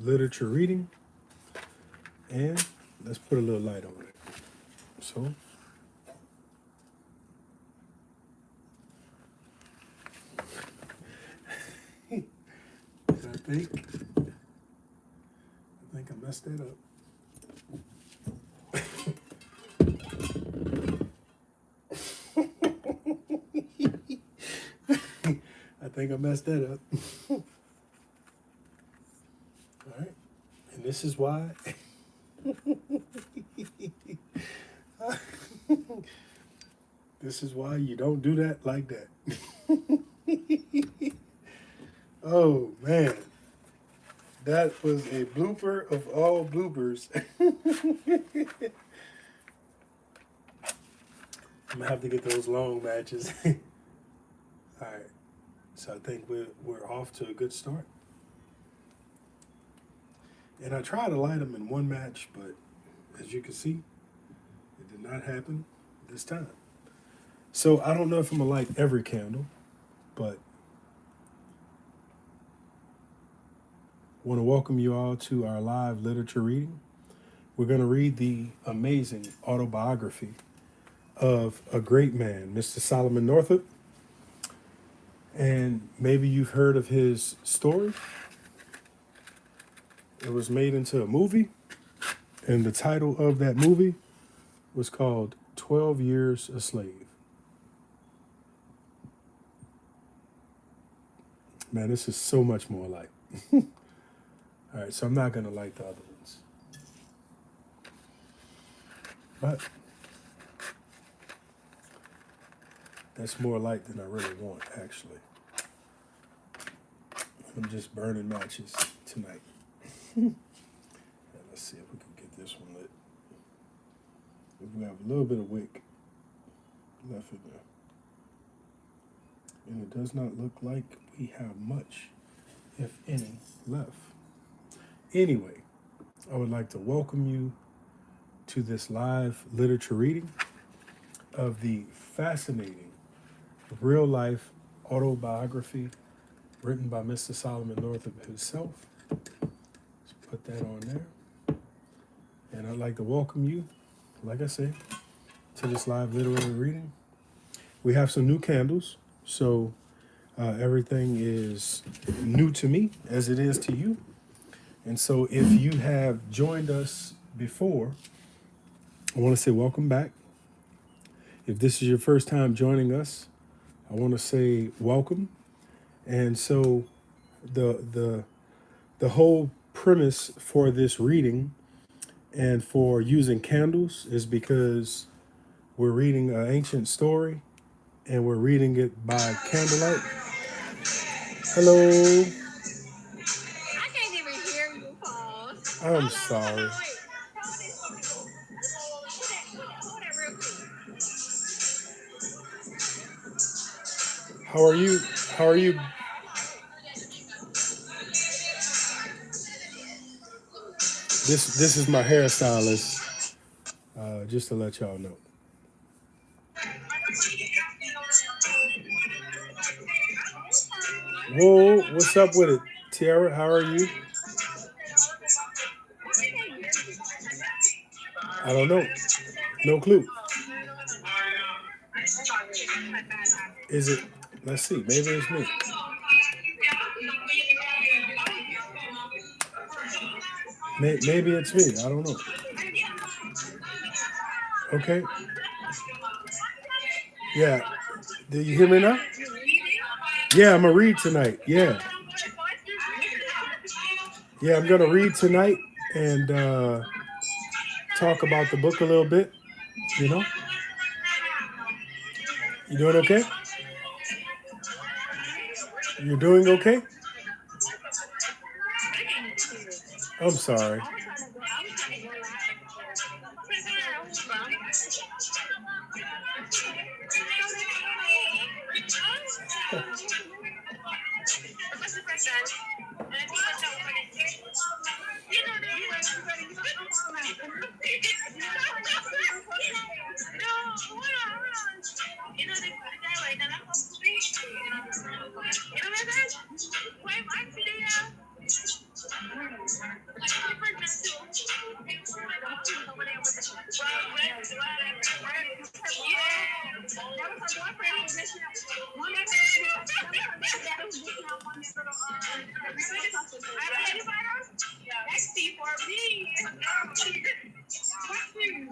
literature reading. And let's put a little light on it. So, I think I messed that up. I think I messed that up. All right. And this is why. This is why you don't do that like that. Oh, man. That was a blooper of all bloopers. I'm going to have to get those long matches. All right. So I think we're off to a good start. And I tried to light them in one match, but as you can see, it did not happen this time. So I don't know if I'm going to light every candle, but I want to welcome you all to our live literature reading. We're going to read the amazing autobiography of a great man, Mr. Solomon Northup. And maybe you've heard of his story. It was made into a movie, and the title of that movie was called 12 Years a Slave. Man, this is so much more light. All right, so I'm not going to light the other ones. But that's more light than I really want, actually. I'm just burning matches tonight. Let's see if we can get this one lit. We have a little bit of wick left in there. And it does not look like we have much, if any, left. Anyway, I would like to welcome you to this live literature reading of the fascinating real-life autobiography written by Mr. Solomon Northup himself. Let's put that on there. And I'd like to welcome you, like I said, to this live literary reading. We have some new candles, so everything is new to me as it is to you. And so if you have joined us before, I want to say welcome back. If this is your first time joining us, I want to say welcome. And so the whole premise for this reading and for using candles is because we're reading an ancient story and we're reading it by candlelight. Hello. I can't even hear you, Paul. I'm sorry. How are you? How are you? This is my hairstylist, just to let y'all know. Whoa, what's up with it? Tiara, how are you? I don't know. No clue. Is it? Let's see. Maybe it's me. Maybe it's me. I don't know. Okay. Yeah. Do you hear me now? Yeah, I'm going to read tonight. Yeah. Yeah, I'm going to read tonight and talk about the book a little bit. You know? You doing okay? You're doing okay? I'm sorry.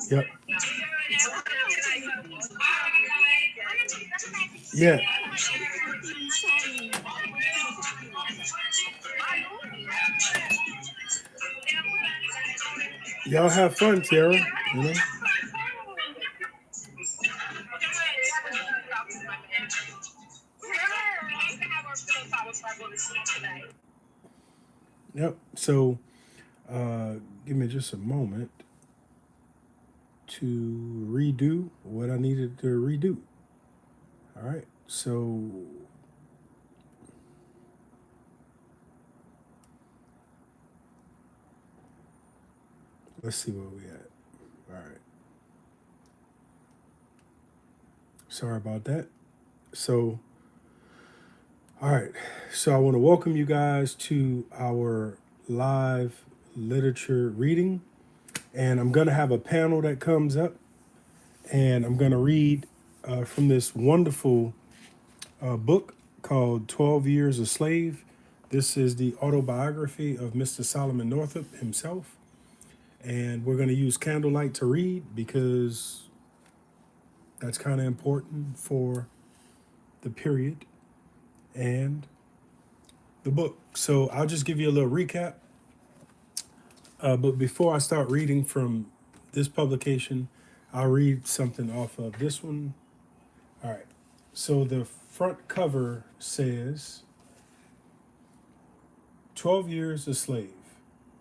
Yep. Yeah. Y'all have fun, Tiara. You know. Yep. So, give me just a moment to redo what I needed to redo. All right. So, let's see where we at. All right. Sorry about that. So, all right. So, I want to welcome you guys to our live literature reading. And I'm going to have a panel that comes up. And I'm going to read from this wonderful book called 12 Years a Slave. This is the autobiography of Mr. Solomon Northup himself. And we're going to use candlelight to read because that's kind of important for the period and the book. So I'll just give you a little recap. But before I start reading from this publication, I'll read something off of this one. All right. So the front cover says 12 Years a Slave.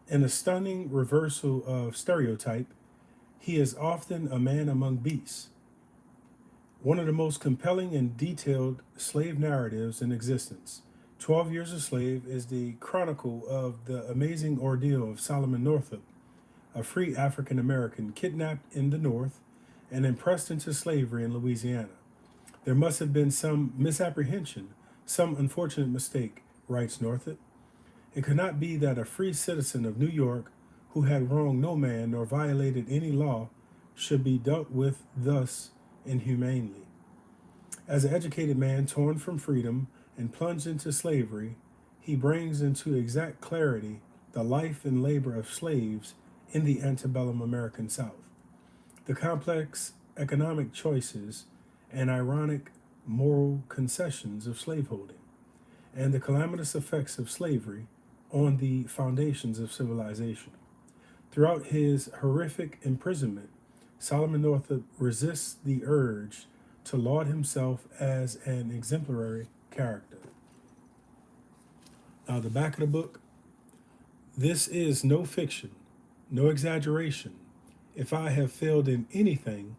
In a stunning reversal of stereotype, he is often a man among beasts. One of the most compelling and detailed slave narratives in existence. 12 Years a Slave is the chronicle of the amazing ordeal of Solomon Northup, a free African American kidnapped in the North and impressed into slavery in Louisiana. There must have been some misapprehension, some unfortunate mistake, writes Northup. It could not be that a free citizen of New York, who had wronged no man nor violated any law, should be dealt with thus inhumanely. As an educated man torn from freedom and plunged into slavery, he brings into exact clarity the life and labor of slaves in the antebellum American South, the complex economic choices and ironic moral concessions of slaveholding, and the calamitous effects of slavery on the foundations of civilization. Throughout his horrific imprisonment, Solomon Northup resists the urge to laud himself as an exemplary character. Now, the back of the book, this is no fiction, no exaggeration. If I have failed in anything,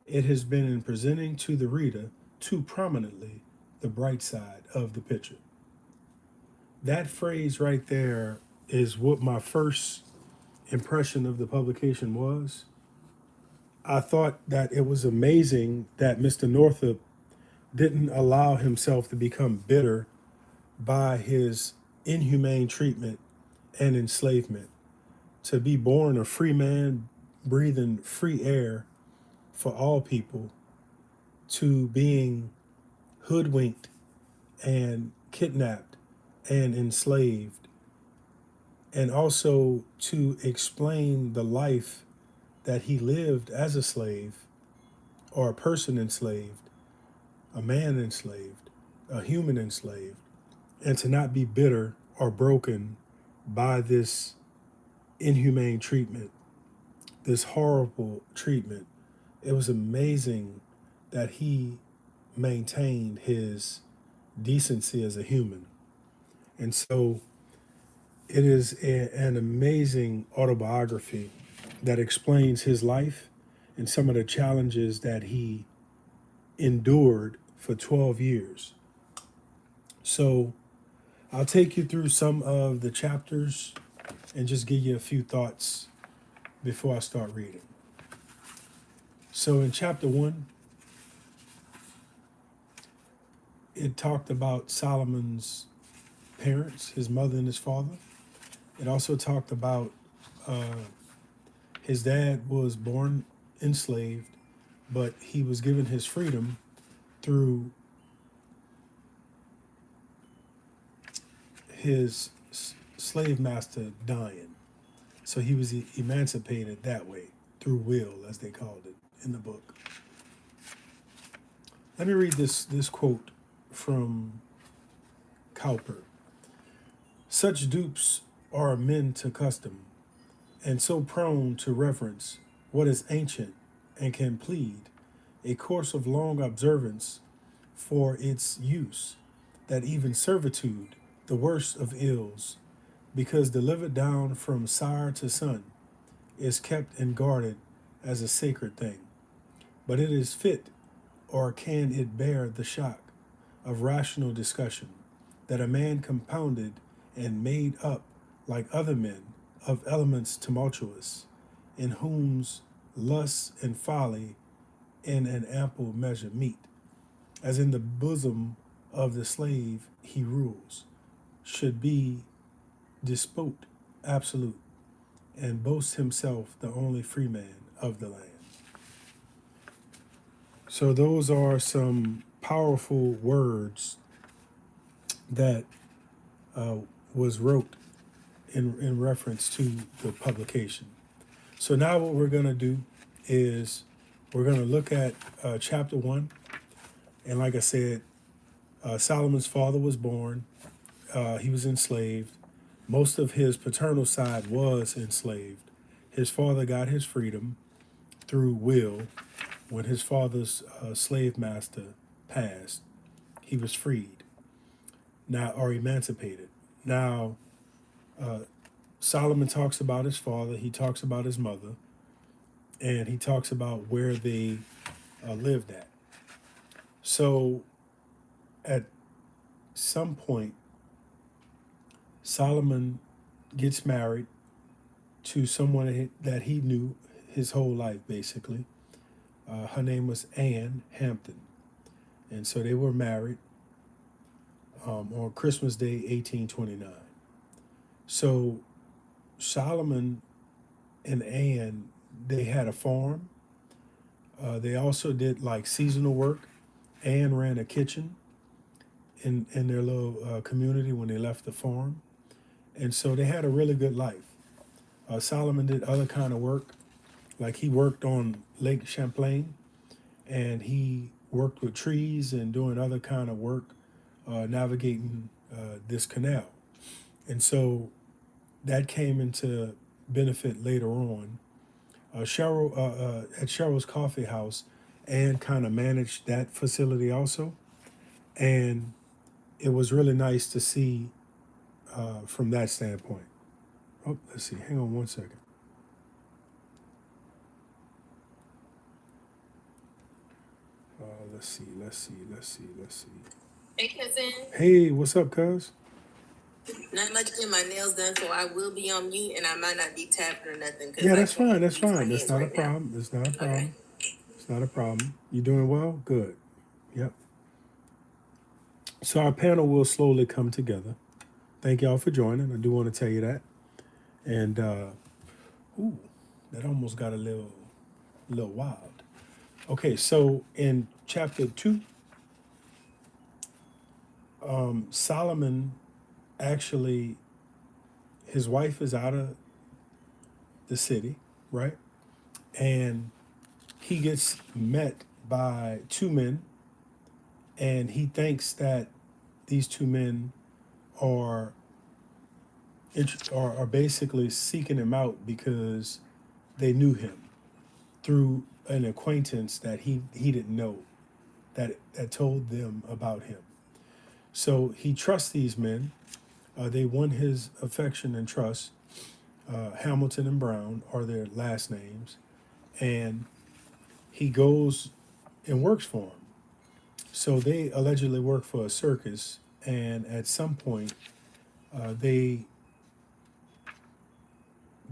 it has been in presenting to the reader too prominently the bright side of the picture. That phrase right there is what my first impression of the publication was. I thought that it was amazing that Mr. Northup didn't allow himself to become bitter by his inhumane treatment and enslavement. To be born a free man, breathing free air for all people, to being hoodwinked and kidnapped and enslaved, and also to explain the life that he lived as a slave or a person enslaved, a man enslaved, a human enslaved, and to not be bitter or broken by this inhumane treatment, this horrible treatment. It was amazing that he maintained his decency as a human. And so it is an amazing autobiography that explains his life and some of the challenges that he endured for 12 years. So I'll take you through some of the chapters and just give you a few thoughts before I start reading. So in chapter 1, it talked about Solomon's parents, his mother and his father. It also talked about his dad was born enslaved, but he was given his freedom through his slave master dying. So he was emancipated that way, through will, as they called it in the book. Let me read this quote from Cowper. Such dupes are men to custom, and so prone to reverence what is ancient, and can plead a course of long observance for its use, that even servitude, the worst of ills, because delivered down from sire to son, is kept and guarded as a sacred thing. But it is fit, or can it bear the shock of rational discussion, that a man compounded and made up like other men of elements tumultuous, in whom's lust and folly in an ample measure meet, as in the bosom of the slave he rules, should be despot absolute, and boast himself the only free man of the land. So those are some powerful words that uh, was wrote in reference to the publication. So now what we're going to do is we're going to look at chapter 1. And like I said, Solomon's father was born. He was enslaved. Most of his paternal side was enslaved. His father got his freedom through will. When his father's slave master passed, he was freed now, or emancipated. Now, Solomon talks about his father, he talks about his mother, and he talks about where they lived at. So at some point, Solomon gets married to someone that he knew his whole life, basically. Her name was Anne Hampton. And so they were married on Christmas Day, 1829. So Solomon and Anne, they had a farm. They also did like seasonal work. Anne ran a kitchen in their little community when they left the farm. And so they had a really good life. Solomon did other kind of work, like he worked on Lake Champlain, and he worked with trees and doing other kind of work, navigating this canal. And so that came into benefit later on. At Cheryl's Coffee House, Anne kind of managed that facility also. And it was really nice to see from that standpoint. Oh, let's see. Hang on one second. Let's see. Hey, cousin. Hey, what's up, cuz? Not much getting my nails done, so I will be on mute, and I might not be tapping or nothing. Yeah, I that's can't fine. That's use my fine. That's hands not a right now. problem. It's not a problem. Okay. It's not a problem. You doing well? Good. Yep. So our panel will slowly come together. Thank y'all for joining. I do want to tell you that. And ooh, that almost got a little wild. Okay, so in chapter 2, Solomon actually, his wife is out of the city, right? And he gets met by two men, and he thinks that these two men are are basically seeking him out because they knew him through an acquaintance that he didn't know, that told them about him. So he trusts these men. They won his affection and trust. Hamilton and Brown are their last names, and he goes and works for them. So they allegedly work for a circus, and at some point, they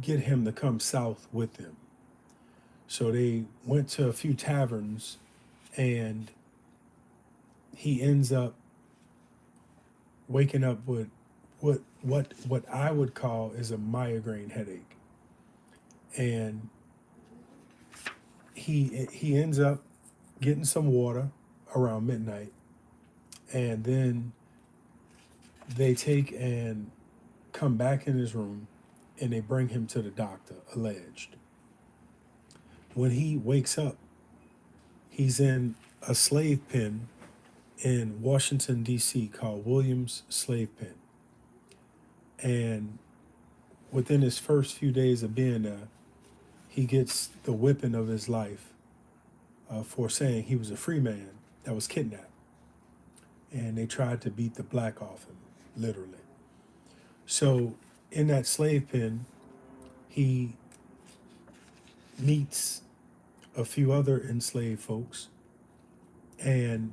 get him to come south with them. So they went to a few taverns, and he ends up waking up with what I would call is a migraine headache, and he ends up getting some water around midnight, and then they take and come back in his room, and they bring him to the doctor, alleged. When he wakes up, he's in a slave pen in Washington, D.C., called Williams Slave Pen. And within his first few days of being there, he gets the whipping of his life for saying he was a free man that was kidnapped. And they tried to beat the black off him, literally. So in that slave pen, he meets a few other enslaved folks, and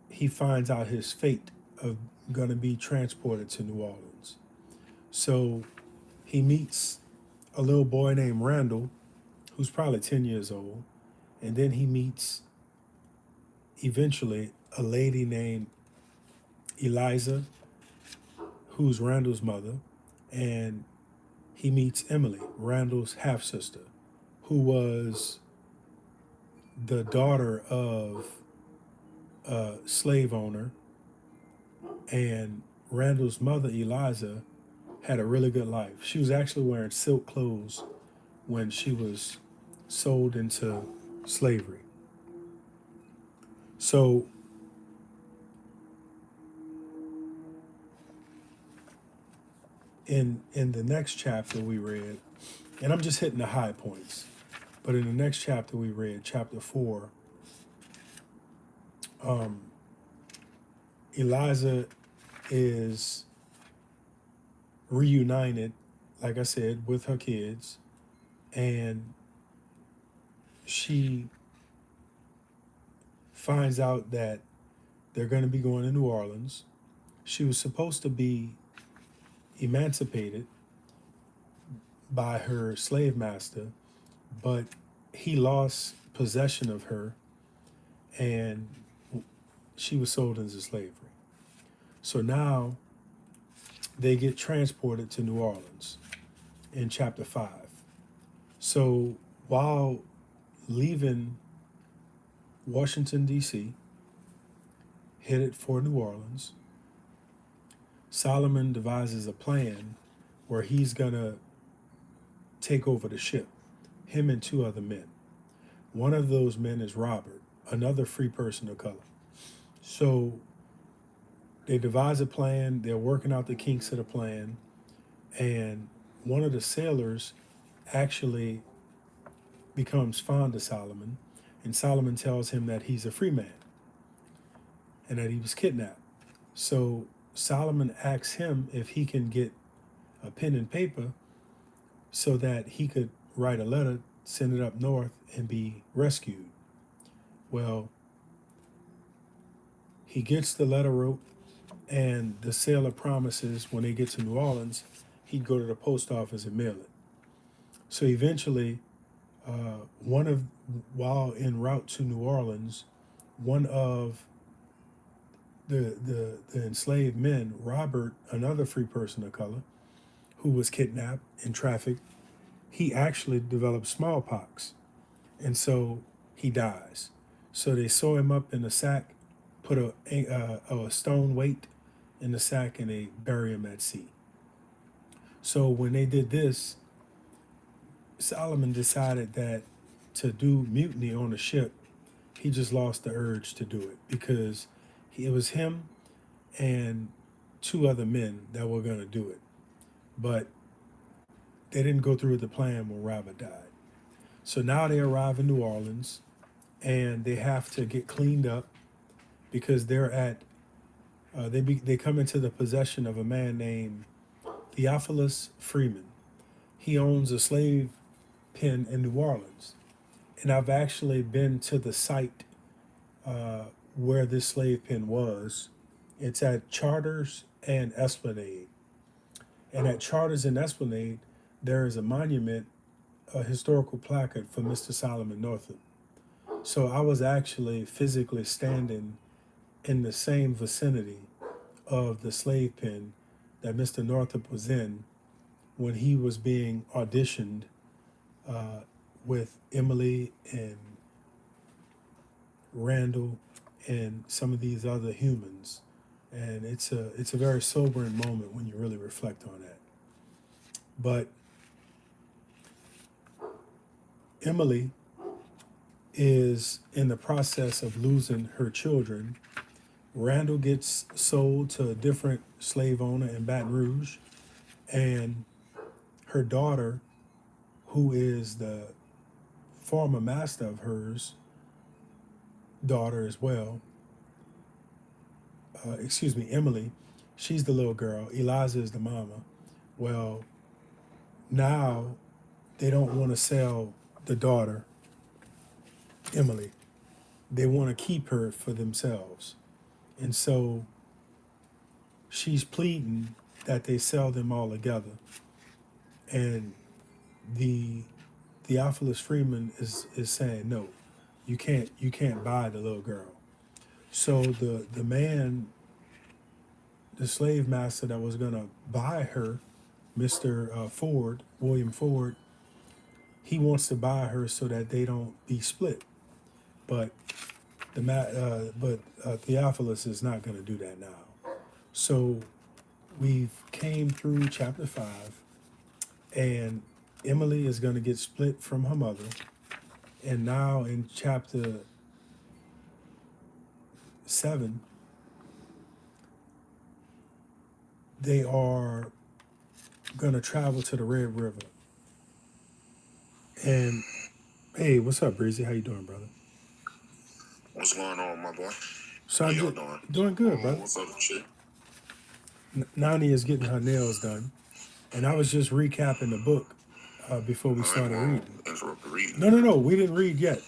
he finds out his fate of going to be transported to New Orleans. So he meets a little boy named Randall, who's probably 10 years old, and then he meets eventually a lady named Eliza, who's Randall's mother, and he meets Emily, Randall's half sister, who was the daughter of a slave owner. And Randall's mother, Eliza, had a really good life. She was actually wearing silk clothes when she was sold into slavery. So in the next chapter we read, and I'm just hitting the high points, but in the next chapter we read, chapter 4, Eliza is reunited, like I said, with her kids, and she finds out that they're going to be going to New Orleans. She was supposed to be emancipated by her slave master, but he lost possession of her, and she was sold into slavery. So now they get transported to New Orleans in chapter 5. So while leaving Washington, D.C., headed for New Orleans, Solomon devises a plan where he's going to take over the ship, him and 2 other men. One of those men is Robert, another free person of color. So they devise a plan, they're working out the kinks of the plan, and one of the sailors actually becomes fond of Solomon, and Solomon tells him that he's a free man and that he was kidnapped. So Solomon asks him if he can get a pen and paper so that he could write a letter, send it up north, and be rescued. Well, he gets the letter wrote, and the sailor promises when they get to New Orleans, he'd go to the post office and mail it. So eventually, while en route to New Orleans, one of the enslaved men, Robert, another free person of color, who was kidnapped and trafficked, he actually developed smallpox, and so he dies. So they sew him up in a sack, put a stone weight in the sack, and they bury him at sea. So when they did this, Solomon decided that to do mutiny on the ship, he just lost the urge to do it because it was him and 2 other men that were going to do it. But they didn't go through with the plan when Robert died. So now they arrive in New Orleans, and they have to get cleaned up because they're at they come into the possession of a man named Theophilus Freeman. He owns a slave pen in New Orleans, and I've actually been to the site where this slave pen was. It's at Charters and Esplanade, and at Charters and Esplanade there is a monument, a historical placard for Mr. Solomon Northup. So I was actually physically standing in the same vicinity of the slave pen that Mr. Northup was in when he was being auditioned with Emily and Randall and some of these other humans. And it's a very sobering moment when you really reflect on that. But Emily is in the process of losing her children. Randall gets sold to a different slave owner in Baton Rouge, and her daughter, who is the former master of hers, daughter as well, Emily, she's the little girl. Eliza is the mama. Well, now they don't want to sell the daughter, Emily. They want to keep her for themselves. And so she's pleading that they sell them all together. And the Theophilus Freeman is saying, no, you can't buy the little girl. So the man, the slave master that was gonna buy her, Mr. William Ford, he wants to buy her so that they don't be split. But Theophilus is not going to do that now. So we've came through chapter 5, and Emily is going to get split from her mother. And now in chapter 7, they are going to travel to the Red River. And hey, what's up, Breezy? How you doing, brother? What's going on, my boy? So How I'm y'all doing? doing good, brother. What's up, shit? Nani is getting her nails done, and I was just recapping the book before we started reading. Interrupt the reading. No, we didn't read yet.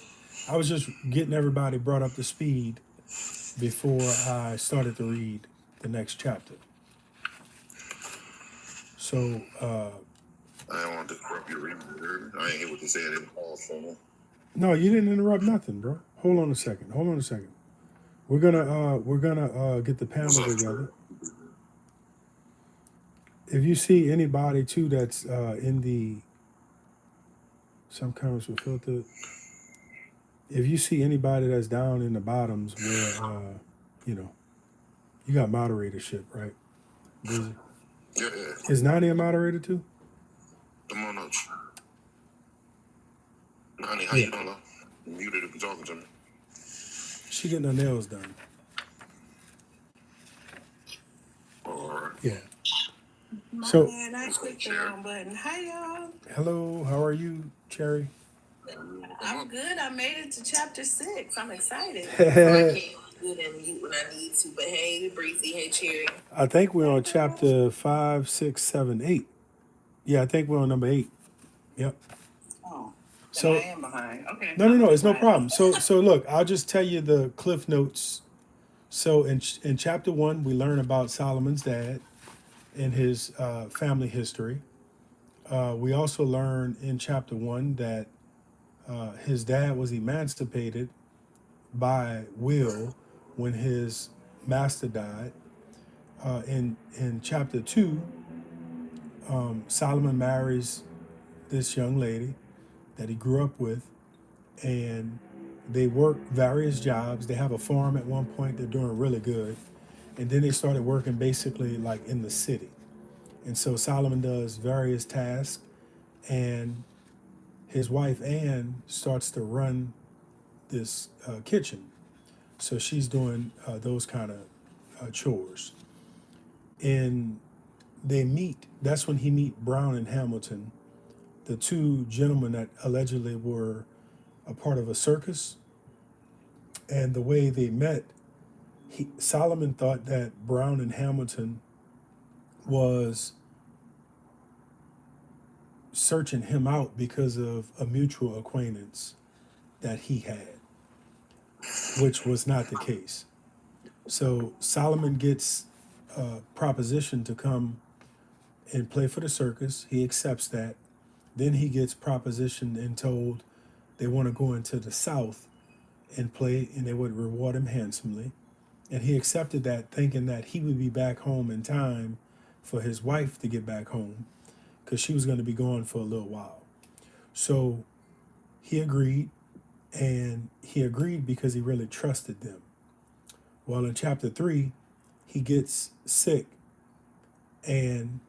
I was just getting everybody brought up to speed before I started to read the next chapter. So, I don't want to interrupt your reading. I ain't hear what you said in pause for me. no, you didn't interrupt nothing, bro. Hold on a second. We're gonna get the panel together. If you see anybody too that's in the some comments were filtered. If you see anybody that's down in the bottoms where you got moderatorship, right? Busy. Yeah. Is Nani a moderator too? Come on up. Nani, how you doing, love? You muted if you're talking to me. She getting her nails done. All right. Yeah. So, man, I clicked the wrong button. Hi, y'all. Hello, how are you, Cherry? I'm good. I made it to chapter 6. I'm excited. So I can't do it and mute when I need to. But hey, Breezy, hey, Cherry. I think we're on chapter 5, 6, 7, 8. Yeah, I think we're on number 8. Yep. Oh, so I am behind. Okay. No, it's no problem. So look, I'll just tell you the cliff notes. So in chapter 1, we learn about Solomon's dad and his family history. We also learn in chapter 1 that his dad was emancipated by will when his master died. In chapter 2, Solomon marries this young lady that he grew up with, and they work various jobs. They have a farm at one point. They're doing really good. And then they started working basically like in the city. And so Solomon does various tasks, and his wife Anne starts to run this kitchen. So she's doing those kind of chores. And they meet. That's when he meet Brown and Hamilton, the two gentlemen that allegedly were a part of a circus. And the way they met, Solomon thought that Brown and Hamilton was searching him out because of a mutual acquaintance that he had, which was not the case. So Solomon gets a proposition to come and play for the circus. He accepts that. Then he gets propositioned and told they want to go into the South and play, and they would reward him handsomely. And he accepted that, thinking that he would be back home in time for his wife to get back home, because she was going to be gone for a little while. So he agreed, and he agreed because he really trusted them. Well, in chapter 3, he gets sick, and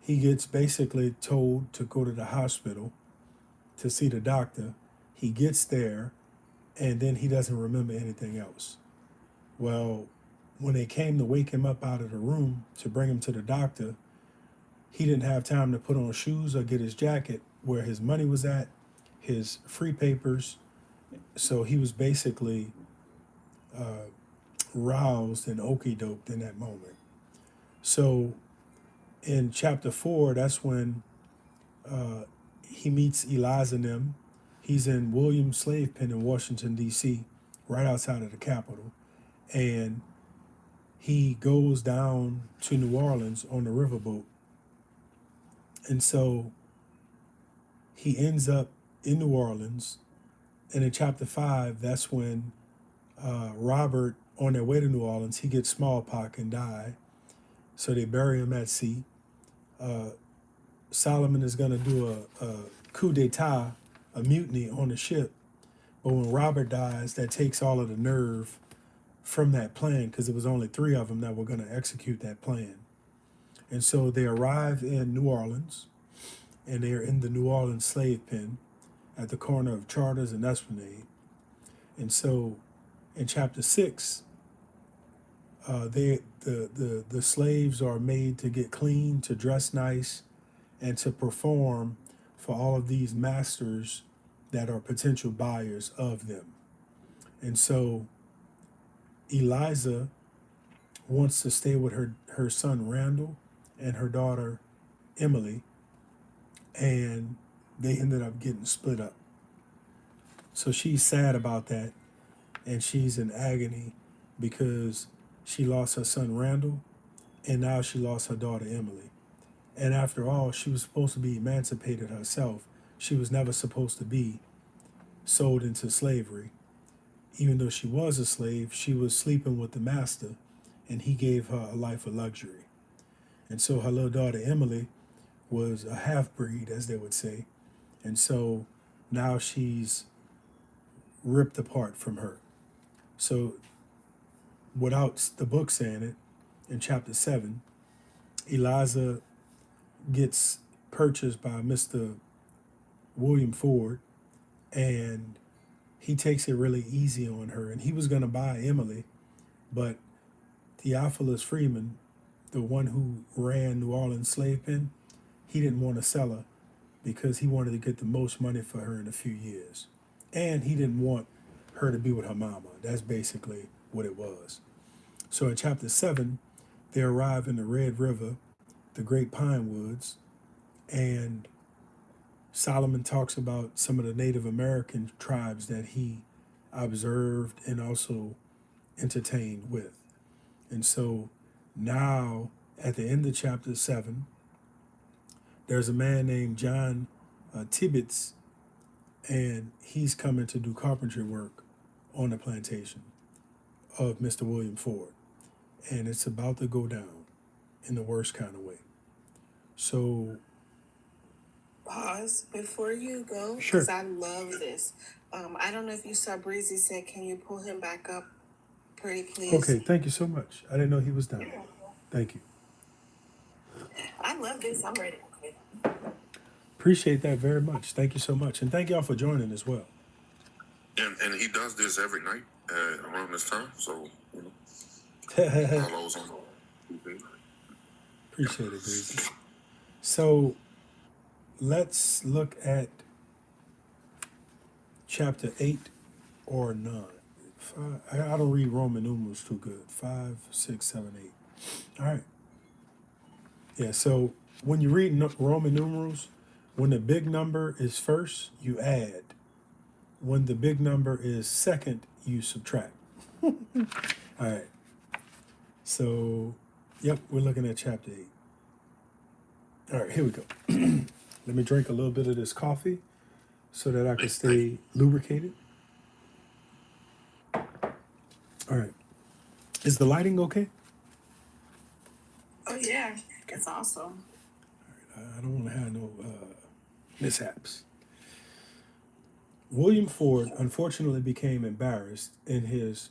he gets basically told to go to the hospital to see the doctor. He gets there, and then he doesn't remember anything else. Well, when they came to wake him up out of the room to bring him to the doctor, he didn't have time to put on shoes or get his jacket where his money was at, his free papers. So he was basically roused and okey doped in that moment. So in chapter 4, that's when he meets Eliza and them. He's in Williams Slave Pen in Washington, D.C., right outside of the Capitol. And he goes down to New Orleans on the riverboat. And so he ends up in New Orleans. And in chapter 5, that's when Robert, on their way to New Orleans, he gets smallpox and die. So they bury him at sea. Solomon is going to do a coup d'etat, a mutiny on the ship. But when Robert dies, that takes all of the nerve from that plan, because it was only 3 of them that were going to execute that plan. And so they arrive in New Orleans, and they're in the New Orleans slave pen at the corner of Charters and Esplanade. And so in chapter 6, the slaves are made to get clean, to dress nice, and to perform for all of these masters that are potential buyers of them. And so Eliza wants to stay with her son Randall and her daughter Emily, and they ended up getting split up. So she's sad about that, and she's in agony because she lost her son Randall, and now she lost her daughter Emily. And after all, she was supposed to be emancipated herself. She was never supposed to be sold into slavery. Even though she was a slave, she was sleeping with the master, and he gave her a life of luxury. And so her little daughter Emily was a half-breed, as they would say. And so now she's ripped apart from her. So without the book saying it, in chapter 7, Eliza gets purchased by Mr. William Ford, and he takes it really easy on her. And he was going to buy Emily, but Theophilus Freeman, the one who ran New Orleans slave pen, he didn't want to sell her because he wanted to get the most money for her in a few years. And he didn't want her to be with her mama. That's basically what it was. So in chapter 7, they arrive in the Red River, the Great Pine Woods, and Solomon talks about some of the Native American tribes that he observed and also entertained with. And so now, at the end of chapter 7, there's a man named John Tibbets, and he's coming to do carpentry work on the plantation of Mr. William Ford. And it's about to go down in the worst kind of way. So, Pause before you go, Sure. because I love this. I don't know if you saw Breezy said, can you pull him back up, pretty please? Okay, thank you so much. I didn't know he was down. Thank you. I love this. I'm ready. Appreciate that very much. Thank you so much. And thank y'all for joining as well. And he does this every night around this time. So, you know, all those on TV. Appreciate it, Breezy. So let's look at chapter 8 or 9. I don't read Roman numerals too good. 5, 6, 7, 8. All right. Yeah, so when you read Roman numerals, when the big number is first, you add. When the big number is second, you subtract. All right. So, yep, we're looking at chapter 8. All right, here we go. Let me drink a little bit of this coffee so that I can stay lubricated. All right. Is the lighting okay? Oh yeah, it's awesome. I don't want to have no mishaps. William Ford unfortunately became embarrassed in his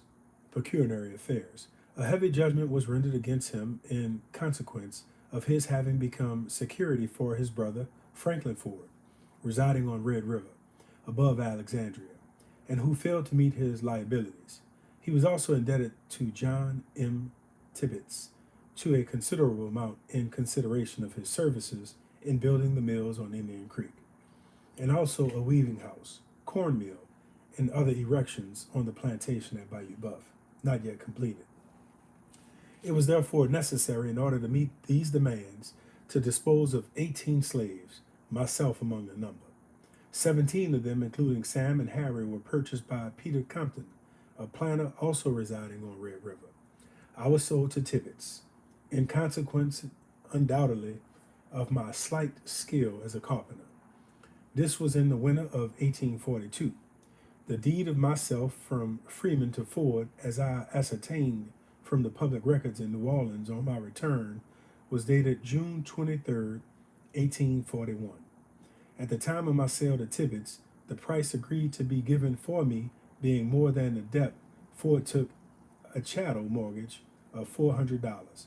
pecuniary affairs. A heavy judgment was rendered against him in consequence of his having become security for his brother Franklin Ford, residing on Red River, above Alexandria, and who failed to meet his liabilities. He was also indebted to John M. Tibbets to a considerable amount in consideration of his services in building the mills on Indian Creek, and also a weaving house, cornmeal, and other erections on the plantation at Bayou Buff, not yet completed. It was therefore necessary, in order to meet these demands, to dispose of 18 slaves, myself among the number. 17 of them, including Sam and Harry, were purchased by Peter Compton, a planter also residing on Red River. I was sold to Tibbets, in consequence, undoubtedly, of my slight skill as a carpenter. This was in the winter of 1842. The deed of myself from Freeman to Ford, as I ascertained from the public records in New Orleans on my return, was dated June 23rd, 1841. At the time of my sale to Tibbets, the price agreed to be given for me being more than the debt, Ford took a chattel mortgage of $400.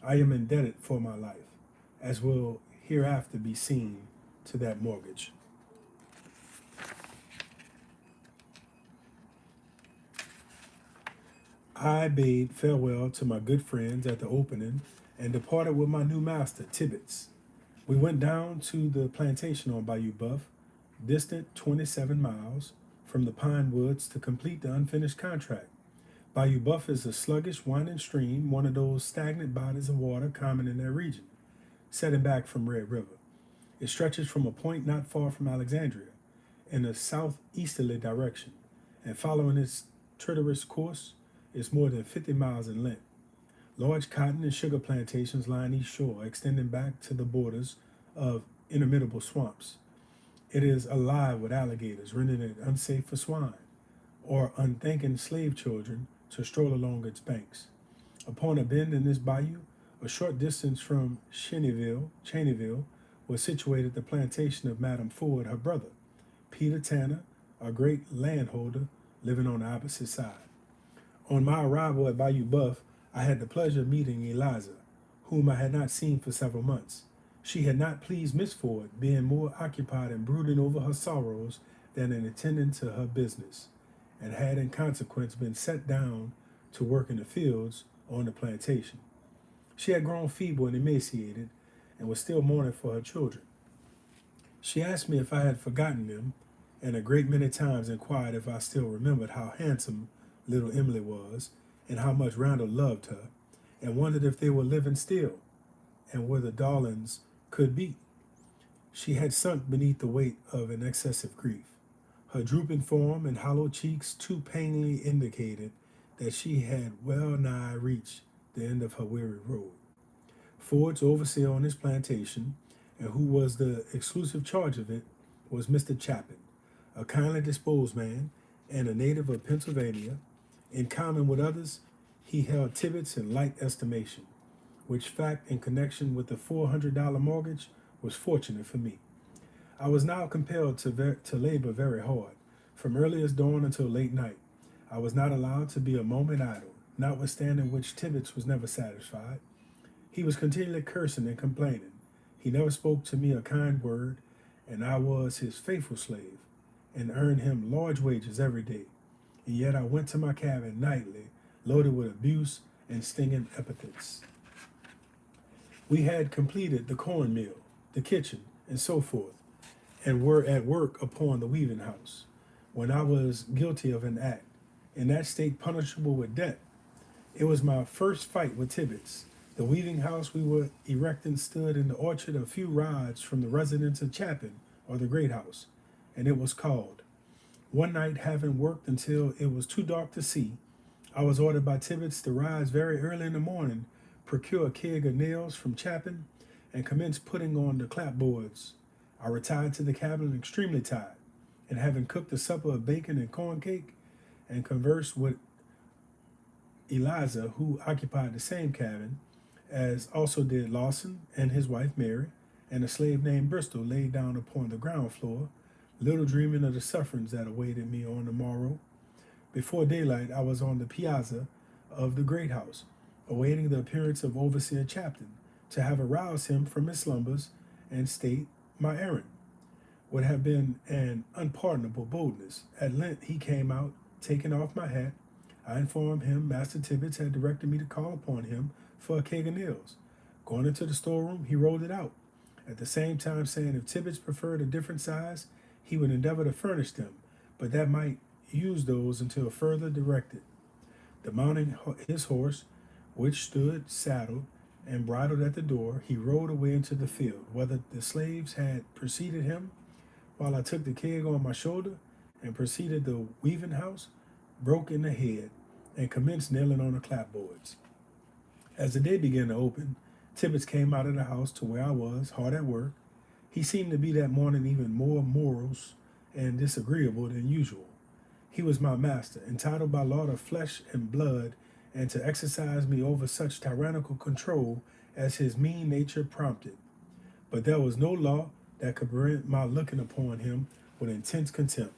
I am indebted for my life, as will hereafter be seen, to that mortgage. I bade farewell to my good friends at the opening and departed with my new master, Tibbets. We went down to the plantation on Bayou Buff, distant 27 miles from the pine woods, to complete the unfinished contract. Bayou Buff is a sluggish, winding stream, one of those stagnant bodies of water common in that region, setting back from Red River. It stretches from a point not far from Alexandria in a southeasterly direction, and following its treacherous course is more than 50 miles in length. Large cotton and sugar plantations line each shore, extending back to the borders of interminable swamps. It is alive with alligators, rendering it unsafe for swine or unthinking slave children to stroll along its banks. Upon a bend in this bayou, a short distance from Cheneyville, was situated the plantation of Madame Ford, her brother, Peter Tanner, a great landholder living on the opposite side. On my arrival at Bayou Buff, I had the pleasure of meeting Eliza, whom I had not seen for several months. She had not pleased Miss Ford, being more occupied in brooding over her sorrows than in attending to her business, and had in consequence been set down to work in the fields on the plantation. She had grown feeble and emaciated, and was still mourning for her children. She asked me if I had forgotten them, and a great many times inquired if I still remembered how handsome little Emily was, and how much Randall loved her, and wondered if they were living still, and where the darlings could be. She had sunk beneath the weight of an excessive grief. Her drooping form and hollow cheeks too plainly indicated that she had well nigh reached the end of her weary road. Ford's overseer on his plantation, and who was the exclusive charge of it, was Mr. Chapin, a kindly disposed man and a native of Pennsylvania. In common with others, he held Tibbets in light estimation, which fact, in connection with the $400 mortgage, was fortunate for me. I was now compelled to labor very hard, from earliest dawn until late night. I was not allowed to be a moment idle, notwithstanding which Tibbets was never satisfied. He was continually cursing and complaining. He never spoke to me a kind word, and I was his faithful slave, and earned him large wages every day. And yet I went to my cabin nightly, loaded with abuse and stinging epithets. We had completed the cornmeal, the kitchen, and so forth, and were at work upon the weaving house, when I was guilty of an act, in that state punishable with death. It was my first fight with Tibbets. The weaving house we were erecting stood in the orchard a few rods from the residence of Chapin, or the Great House, and it was called. One night, having worked until it was too dark to see, I was ordered by Tibbets to rise very early in the morning, procure a keg of nails from Chapin, and commence putting on the clapboards. I retired to the cabin extremely tired, and having cooked a supper of bacon and corn cake, and conversed with Eliza, who occupied the same cabin, as also did Lawson and his wife Mary, and a slave named Bristol lay down upon the ground floor, little dreaming of the sufferings that awaited me on the morrow. Before daylight, I was on the piazza of the great house, awaiting the appearance of Overseer Chapman, to have aroused him from his slumbers and state my errand. Would have been an unpardonable boldness. At length he came out, taking off my hat. I informed him Master Tibbets had directed me to call upon him for a keg of nails. Going into the storeroom, he rolled it out, at the same time saying if Tibbets preferred a different size, he would endeavor to furnish them, but that might use those until further directed. Mounting his horse, which stood saddled and bridled at the door, he rode away into the field. Whether the slaves had preceded him, while I took the keg on my shoulder and proceeded the weaving house, broke in the head, and commenced nailing on the clapboards. As the day began to open, Tibbets came out of the house to where I was, hard at work. He seemed to be that morning even more morose and disagreeable than usual. He was my master, entitled by law to flesh and blood, and to exercise me over such tyrannical control as his mean nature prompted. But there was no law that could prevent my looking upon him with intense contempt.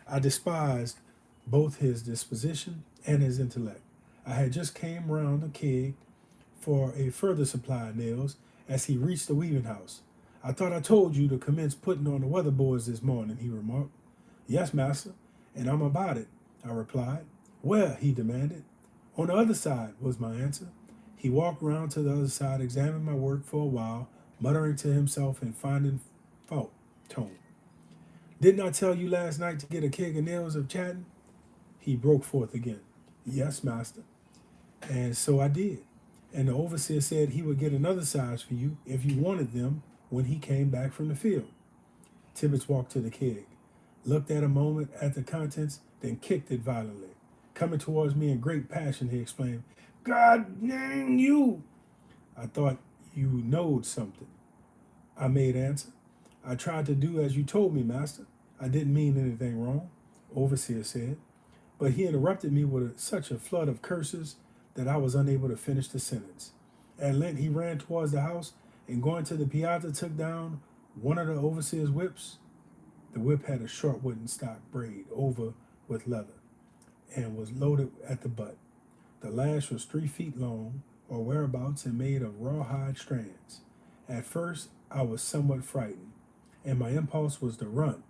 I despised both his disposition and his intellect. I had just came round the keg for a further supply of nails as he reached the weaving house. I thought I told you to commence putting on the weatherboards this morning, he remarked. Yes, master, and I'm about it, I replied. Where? He demanded. On the other side, was my answer. He walked round to the other side, examined my work for a while, muttering to himself and finding fault tone. Didn't I tell you last night to get a keg of nails of Chatton? He broke forth again. Yes, master. And so I did. And the overseer said he would get another size for you if you wanted them when he came back from the field. Tibbets walked to the keg, looked at a moment at the contents, then kicked it violently. Coming towards me in great passion, he exclaimed, God dang you! I thought you knowed something, I made answer. I tried to do as you told me, master. I didn't mean anything wrong, overseer said. But he interrupted me with such a flood of curses that I was unable to finish the sentence. At length he ran towards the house and going to the piazza took down one of the overseer's whips. The whip had a short wooden stock braid over with leather and was loaded at the butt. The lash was 3 feet long or whereabouts and made of rawhide strands. At first I was somewhat frightened, and my impulse was to run.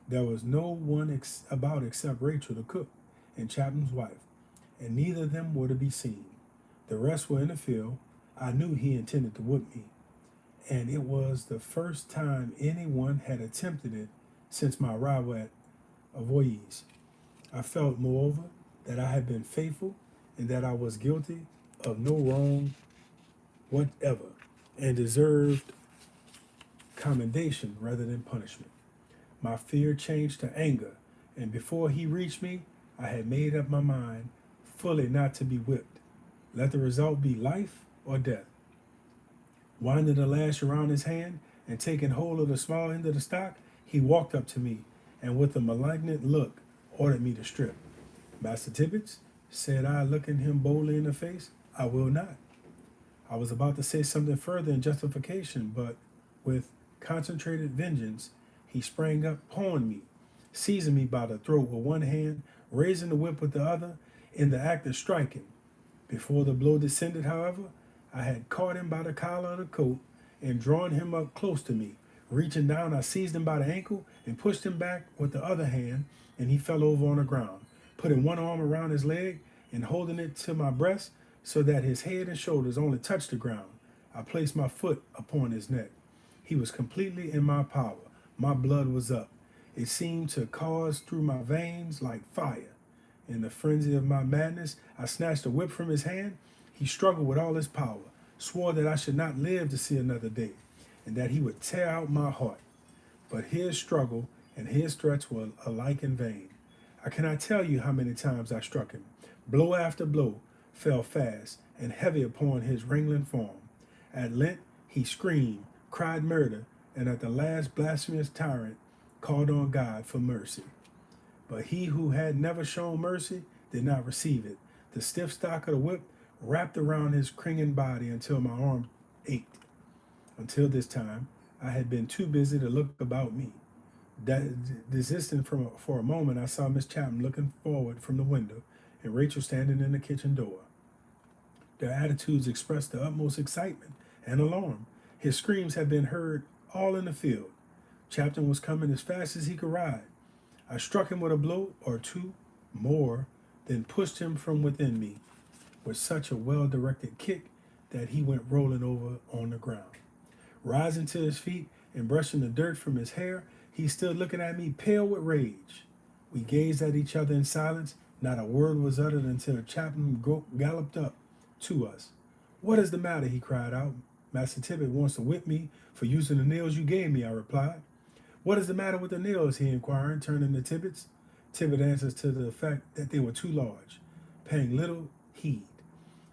There was no one about except Rachel, the cook, and Chapman's wife, and neither of them were to be seen. The rest were in the field. I knew he intended to whip me, and it was the first time anyone had attempted it since my arrival at Avoyes. I felt, moreover, that I had been faithful and that I was guilty of no wrong whatever and deserved commendation rather than punishment. My fear changed to anger, and before he reached me, I had made up my mind fully not to be whipped. Let the result be life or death. Winding the lash around his hand and taking hold of the small end of the stock, he walked up to me and with a malignant look ordered me to strip. Master Tibbets, said I, looking him boldly in the face, I will not. I was about to say something further in justification, but with concentrated vengeance, he sprang up upon me, seizing me by the throat with one hand, raising the whip with the other, in the act of striking. Before the blow descended, however, I had caught him by the collar of the coat and drawn him up close to me. Reaching down, I seized him by the ankle and pushed him back with the other hand, and he fell over on the ground, putting one arm around his leg and holding it to my breast so that his head and shoulders only touched the ground. I placed my foot upon his neck. He was completely in my power. My blood was up. It seemed to course through my veins like fire. In the frenzy of my madness, I snatched the whip from his hand. He struggled with all his power, swore that I should not live to see another day, and that he would tear out my heart. But his struggle and his threats were alike in vain. I cannot tell you how many times I struck him. Blow after blow fell fast and heavy upon his wrangling form. At length he screamed, cried murder, and at the last blasphemous tyrant called on God for mercy. But he who had never shown mercy did not receive it. The stiff stock of the whip wrapped around his cringing body until my arm ached. Until this time, I had been too busy to look about me. Desisting for a moment, I saw Miss Chapman looking forward from the window and Rachel standing in the kitchen door. Their attitudes expressed the utmost excitement and alarm. His screams had been heard all in the field. Chapman was coming as fast as he could ride. I struck him with a blow or two more, then pushed him from within me with such a well-directed kick that he went rolling over on the ground. Rising to his feet and brushing the dirt from his hair, he stood looking at me, pale with rage. We gazed at each other in silence. Not a word was uttered until Chapman galloped up to us. "What is the matter?" he cried out. "Master Tibbet wants to whip me for using the nails you gave me," I replied. "What is the matter with the nails?" he inquired, turning to Tibbet's. Tibbet answers to the fact that they were too large, paying little heed,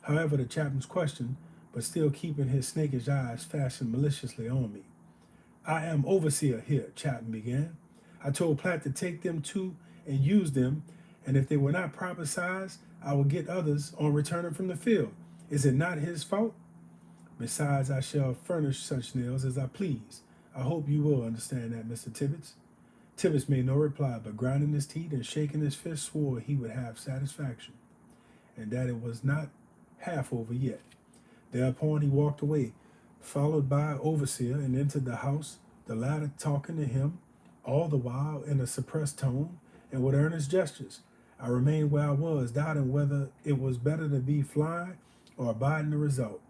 however, to Chapman's question, but still keeping his snakish eyes fastened maliciously on me. "I am overseer here," Chapman began. "I told Platt to take them too and use them, and if they were not proper size, I will get others on returning from the field. Is it not his fault? Besides, I shall furnish such nails as I please. I hope you will understand that, Mr. Tibbets." Tibbets made no reply, but grinding his teeth and shaking his fist swore he would have satisfaction, and that it was not half over yet. Thereupon he walked away, followed by Overseer, and entered the house, the latter talking to him, all the while in a suppressed tone and with earnest gestures. I remained where I was, doubting whether it was better to be flying or abiding the result.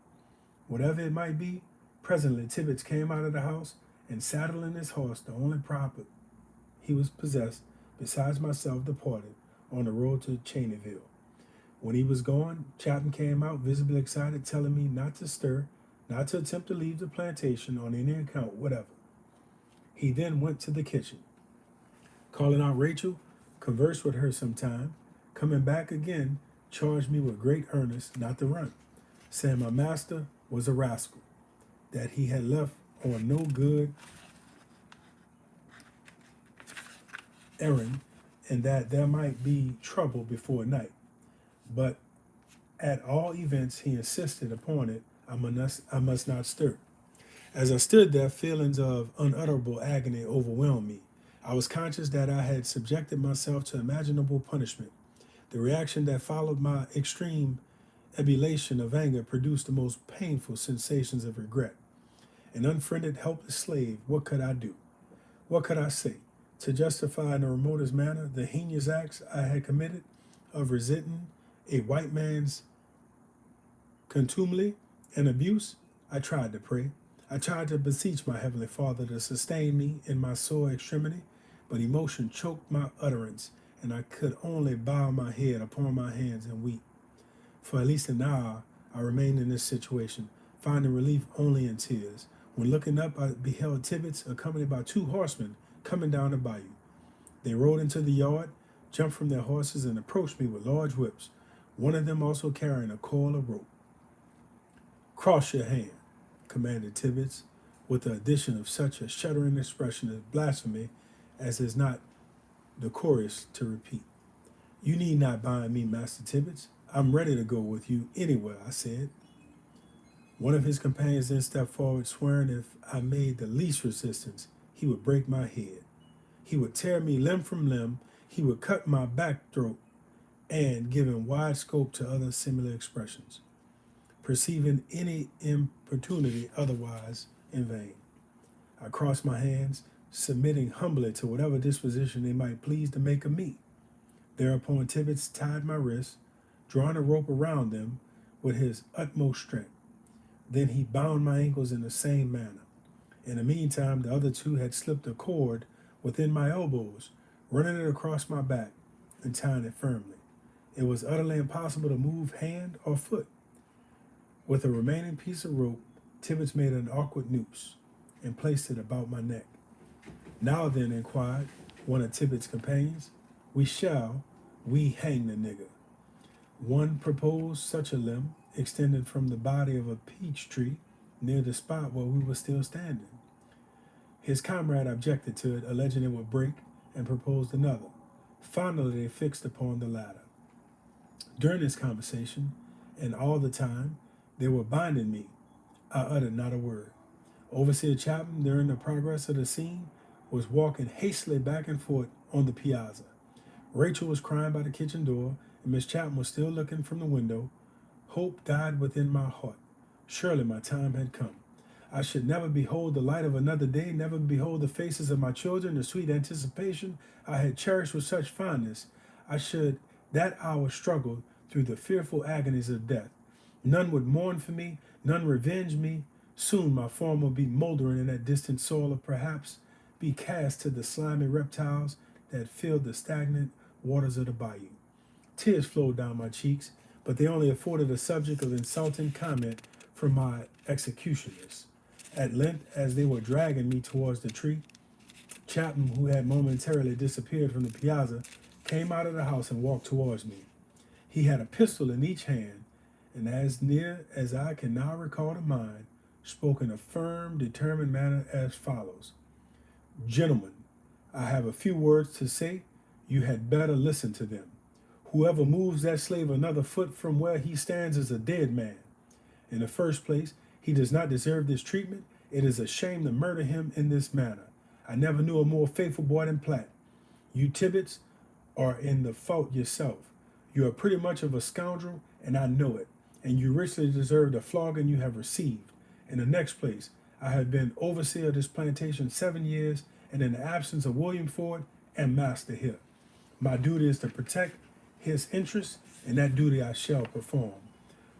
Whatever it might be, presently Tibbets came out of the house and saddling his horse, the only property he was possessed, besides myself, departed on the road to Cheneyville. When he was gone, Chapman came out, visibly excited, telling me not to stir, not to attempt to leave the plantation on any account whatever. He then went to the kitchen. Calling out Rachel, conversed with her some time. Coming back again, charged me with great earnest not to run, saying my master was a rascal, that he had left on no good errand, and that there might be trouble before night. But at all events, he insisted upon it. I must not stir. As I stood there, feelings of unutterable agony overwhelmed me. I was conscious that I had subjected myself to imaginable punishment. The reaction that followed my extreme ebullition of anger produced the most painful sensations of regret. An unfriended, helpless slave, what could I do? What could I say to justify in the remotest manner the heinous acts I had committed of resenting a white man's contumely and abuse? I tried to pray. I tried to beseech my Heavenly Father to sustain me in my sore extremity, but emotion choked my utterance, and I could only bow my head upon my hands and weep. For at least an hour I remained in this situation, finding relief only in tears. When looking up, I beheld Tibbets, accompanied by 2 horsemen, coming down the bayou. They rode into the yard, jumped from their horses, and approached me with large whips, one of them also carrying a coil of rope. "Cross your hand," commanded Tibbets, with the addition of such a shuddering expression of blasphemy as is not decorous to repeat. "You need not bind me, Master Tibbets. I'm ready to go with you anywhere," I said. One of his companions then stepped forward, swearing if I made the least resistance, he would break my head. He would tear me limb from limb, he would cut my back throat, and giving wide scope to other similar expressions, perceiving any importunity otherwise in vain. I crossed my hands, submitting humbly to whatever disposition they might please to make of me. Thereupon Tibbets tied my wrists, drawing a rope around them with his utmost strength. Then he bound my ankles in the same manner. In the meantime, the other 2 had slipped a cord within my elbows, running it across my back and tying it firmly. It was utterly impossible to move hand or foot. With the remaining piece of rope, Tibbets made an awkward noose and placed it about my neck. "Now then," inquired one of Tibbets' companions, we hang the nigger." One proposed such a limb, extending from the body of a peach tree near the spot where we were still standing. His comrade objected to it, alleging it would break, and proposed another. Finally, they fixed upon the latter. During this conversation, and all the time they were binding me, I uttered not a word. Overseer Chapman, during the progress of the scene, was walking hastily back and forth on the piazza. Rachel was crying by the kitchen door, and Miss Chapman was still looking from the window. Hope died within my heart. Surely my time had come. I should never behold the light of another day, never behold the faces of my children, the sweet anticipation I had cherished with such fondness. I should that hour struggle through the fearful agonies of death. None would mourn for me, none revenge me. Soon my form will be moldering in that distant soil, or perhaps be cast to the slimy reptiles that filled the stagnant waters of the bayou. Tears flowed down my cheeks, but they only afforded a subject of insulting comment from my executioners. At length, as they were dragging me towards the tree, Chapman, who had momentarily disappeared from the piazza, came out of the house and walked towards me. He had a pistol in each hand, and as near as I can now recall to mind, spoke in a firm, determined manner as follows: Gentlemen, I have a few words to say. You had better listen to them. Whoever moves that slave another foot from where he stands is a dead man. In the first place, he does not deserve this treatment. It is a shame to murder him in this manner. I never knew a more faithful boy than Platt. You Tibbets are in the fault yourself. You are pretty much of a scoundrel, and I know it, and you richly deserve the flogging you have received. In the next place, I have been overseer of this plantation 7 years, and in the absence of William Ford, am master here. My duty is to protect his interests, and that duty I shall perform.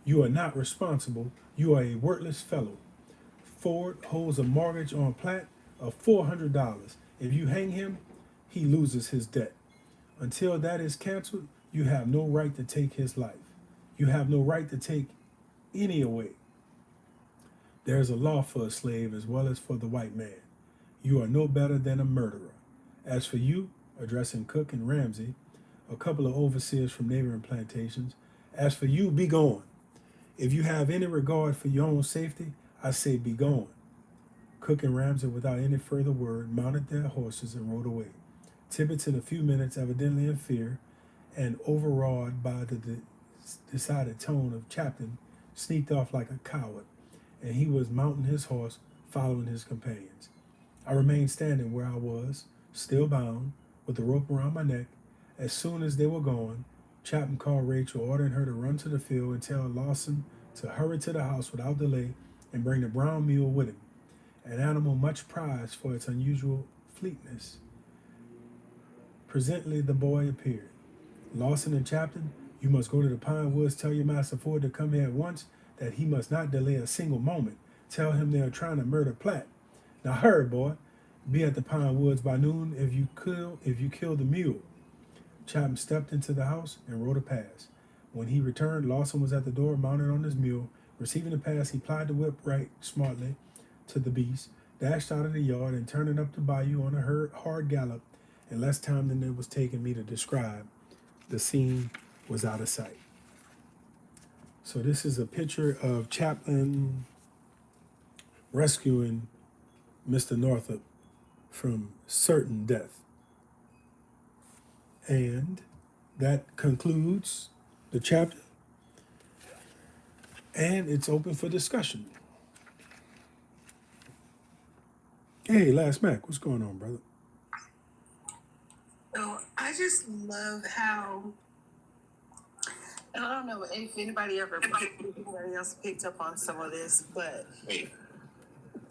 You are not responsible. You are a worthless fellow. Ford holds a mortgage on Platt of $400. If you hang him, he loses his debt. Until that is canceled, you have no right to take his life. You have no right to take any away. There is a law for a slave as well as for the white man. You are no better than a murderer. As for you, addressing Cook and Ramsey, a couple of overseers from neighboring plantations, as for you, be gone. If you have any regard for your own safety, I say be gone. Cook and Ramsey, without any further word, mounted their horses and rode away. Tibbets, in a few minutes, evidently in fear and overawed by the decided tone of Chapman, sneaked off like a coward, and he was mounting his horse, following his companions. I remained standing where I was, still bound, with the rope around my neck. As soon as they were gone, Chapman called Rachel, ordering her to run to the field and tell Lawson to hurry to the house without delay and bring the brown mule with him, an animal much prized for its unusual fleetness. Presently the boy appeared. Lawson and Chapman, you must go to the pine woods, tell your master Ford to come here at once, that he must not delay a single moment. Tell him they are trying to murder Platt. Now hurry, boy. Be at the pine woods by noon if you kill the mule. Chapman stepped into the house and rode a pass. When he returned, Lawson was at the door, mounted on his mule. Receiving the pass, he plied the whip right smartly to the beast, dashed out of the yard, and turning up the bayou on a hard gallop, in less time than it was taking me to describe, the scene was out of sight. So this is a picture of Chapman rescuing Mr. Northup from certain death. And that concludes the chapter. And it's open for discussion. Hey, Last Mac, what's going on, brother? So I just love how, and I don't know if anybody else picked up on some of this, but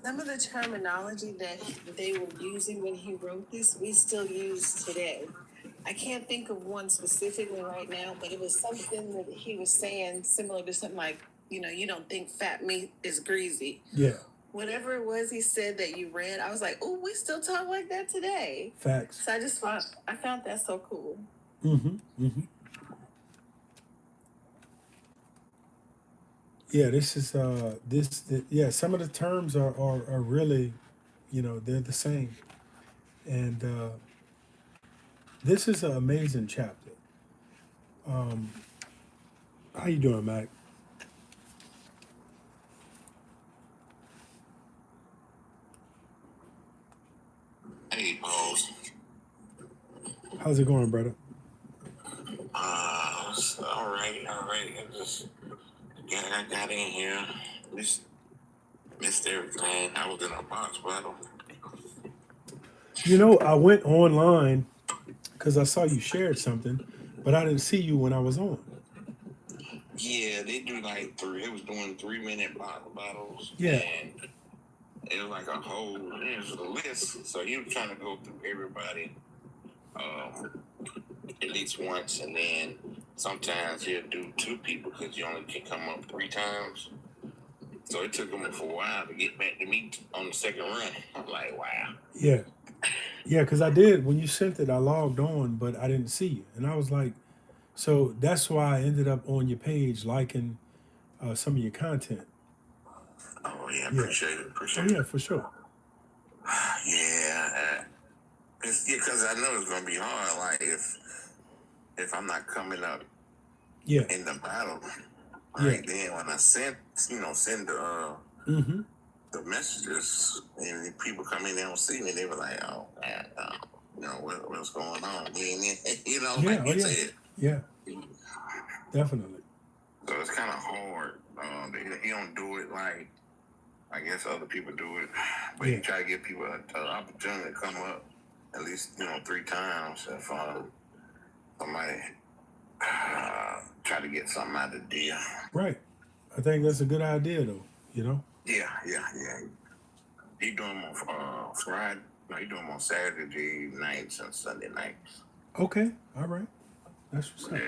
some of the terminology that they were using when he wrote this, we still use today. I can't think of one specifically right now, but it was something that he was saying similar to something like, you don't think fat meat is greasy. Yeah. Whatever it was he said that you read, I was like, oh, we still talk like that today. Facts. So I found that so cool. Yeah, this is some of the terms are really, they're the same. And this is an amazing chapter. How you doing, Mac? Hey, Paws. How's it going, brother? All right. all right. I got in here. Missed everything. I was in a box battle. You know, I went online because I saw you shared something, but I didn't see you when I was on. Yeah, they do like three. It was doing 3 minute battles. Yeah. And it was like it was a list. So he was trying to go through everybody at least once, and then sometimes he'll do 2 people because you only can come up 3 times. So it took him for a while to get back to me on the second run. I'm like, wow. Yeah. Yeah, because I did. When you sent it, I logged on, but I didn't see you. And I was like, so that's why I ended up on your page liking some of your content. Oh, yeah, Yeah. appreciate it. Oh, yeah, for sure. Yeah. Because I know it's going to be hard. Like, if I'm not coming up Yeah. in the battle, Yeah. right then when I send the Mm-hmm. the messages, and people come in, they don't see me, they were like, oh man, what's going on? Yeah. Like Oh, you yeah. said. Yeah. Definitely. So it's kind of hard. He don't do it like I guess other people do it, but Yeah. he try to give people an opportunity to come up at least 3 times if somebody try to get something out of the deal. Right. I think that's a good idea, though, you know? Yeah. He do them on Friday. No, he do them on Saturday nights and Sunday nights. Okay. All right. That's what's up.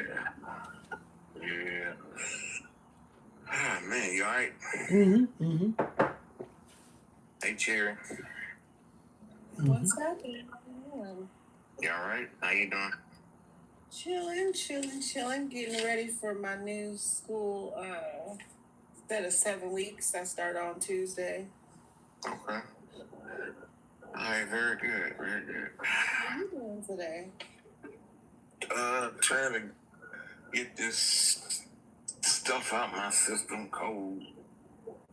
Yeah. Ah, man, you all right? Mm-hmm. Mm-hmm. Hey, Cherry. What's happening? You all right? How you doing? Chilling. Getting ready for my new school set of 7 weeks. I start on Tuesday. Okay. All right, very good. What are you doing today? Trying to get this stuff out my system cold.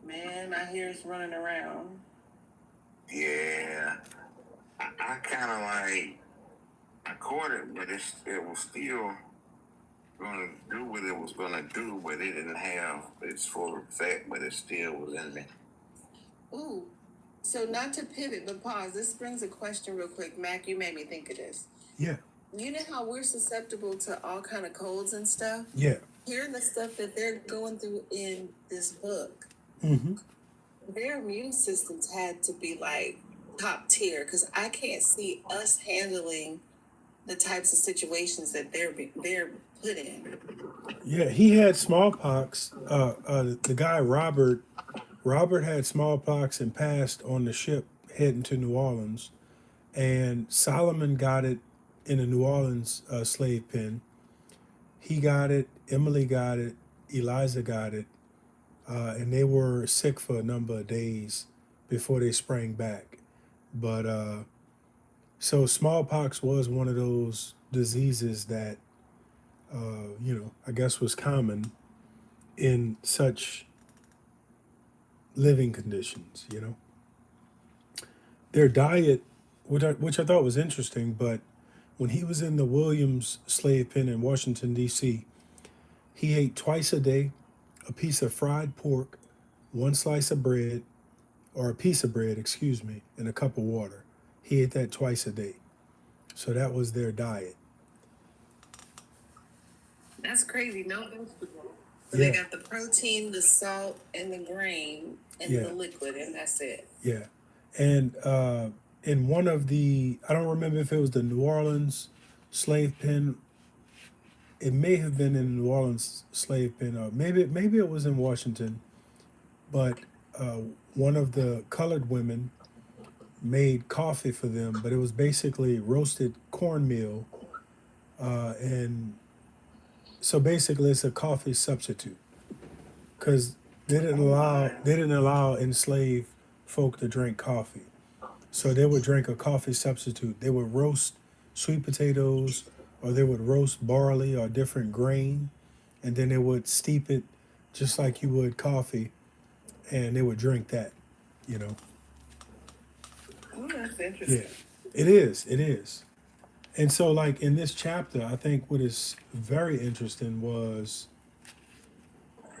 Man, my hair's running around. Yeah. I kind of I caught it, but it was still going to do what it was going to do, but it didn't have its full effect, but it still was in me. Ooh. So not to pivot, but pause. This brings a question real quick. Mac, you made me think of this. Yeah. You know how we're susceptible to all kind of colds and stuff? Yeah. Hearing the stuff that they're going through in this book, Mm-hmm. their immune systems had to be like top tier because I can't see us handling the types of situations that they're put in. Yeah, he had smallpox. The guy Robert had smallpox and passed on the ship heading to New Orleans, and Solomon got it in a New Orleans slave pen. He got it. Emily got it. Eliza got it, and they were sick for a number of days before they sprang back. But so smallpox was one of those diseases that I guess was common in such living conditions, Their diet, which I thought was interesting, but when he was in the Williams slave pen in Washington, D.C., he ate twice a day a piece of fried pork, one slice of bread, or a piece of bread, excuse me, and a cup of water. He ate that twice a day. So that was their diet. That's crazy. No vegetables. So Yeah. they got the protein, the salt, and the grain, and Yeah. the liquid, and that's it. Yeah. And in one of I don't remember if it was the New Orleans slave pen. It may have been in the New Orleans slave pen, or maybe it was in Washington. But one of the colored women made coffee for them, but it was basically roasted cornmeal, and so basically it's a coffee substitute because they didn't allow enslaved folk to drink coffee. So they would drink a coffee substitute. They would roast sweet potatoes, or they would roast barley or different grain, and then they would steep it just like you would coffee, and they would drink that, you know. Oh, that's interesting. Yeah, it is. It is. And so, like in this chapter, I think what is very interesting was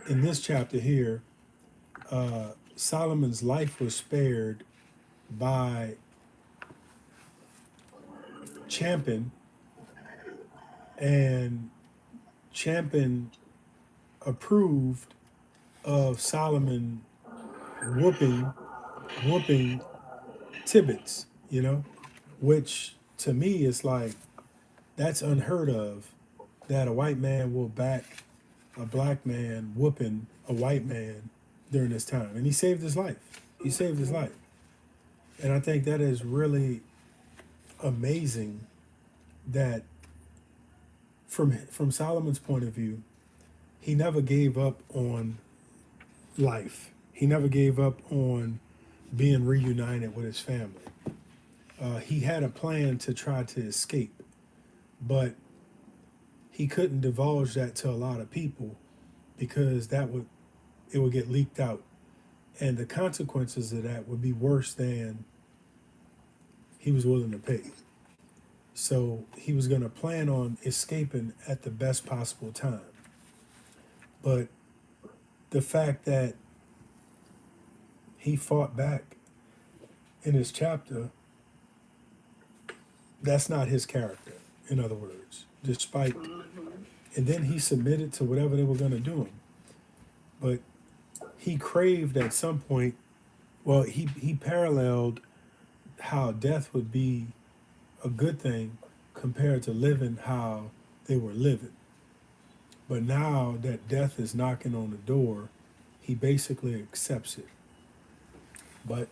in this chapter here, Solomon's life was spared by Champion, and Champion approved of Solomon whooping Tibbets, which to me is like that's unheard of, that a white man will back a black man whooping a white man during this time. And he saved his life. He saved his life. And I think that is really amazing that from Solomon's point of view, he never gave up on life. He never gave up on being reunited with his family. He had a plan to try to escape, but he couldn't divulge that to a lot of people because it would get leaked out, and the consequences of that would be worse than he was willing to pay. So he was going to plan on escaping at the best possible time. But the fact that he fought back in his chapter, that's not his character, in other words, despite, and then he submitted to whatever they were going to do him. But he craved at some point, well, he paralleled how death would be a good thing compared to living how they were living. But now that death is knocking on the door, he basically accepts it. But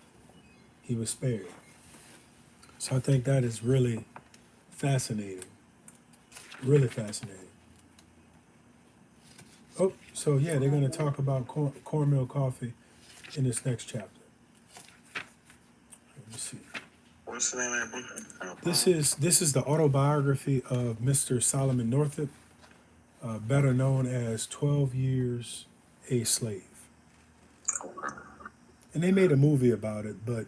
he was spared. So I think that is really fascinating. Really fascinating. Oh, so yeah, they're going to talk about cornmeal coffee in this next chapter. Let me see. What's the name of that book? This is the autobiography of Mr. Solomon Northup, better known as 12 Years a Slave. And they made a movie about it, but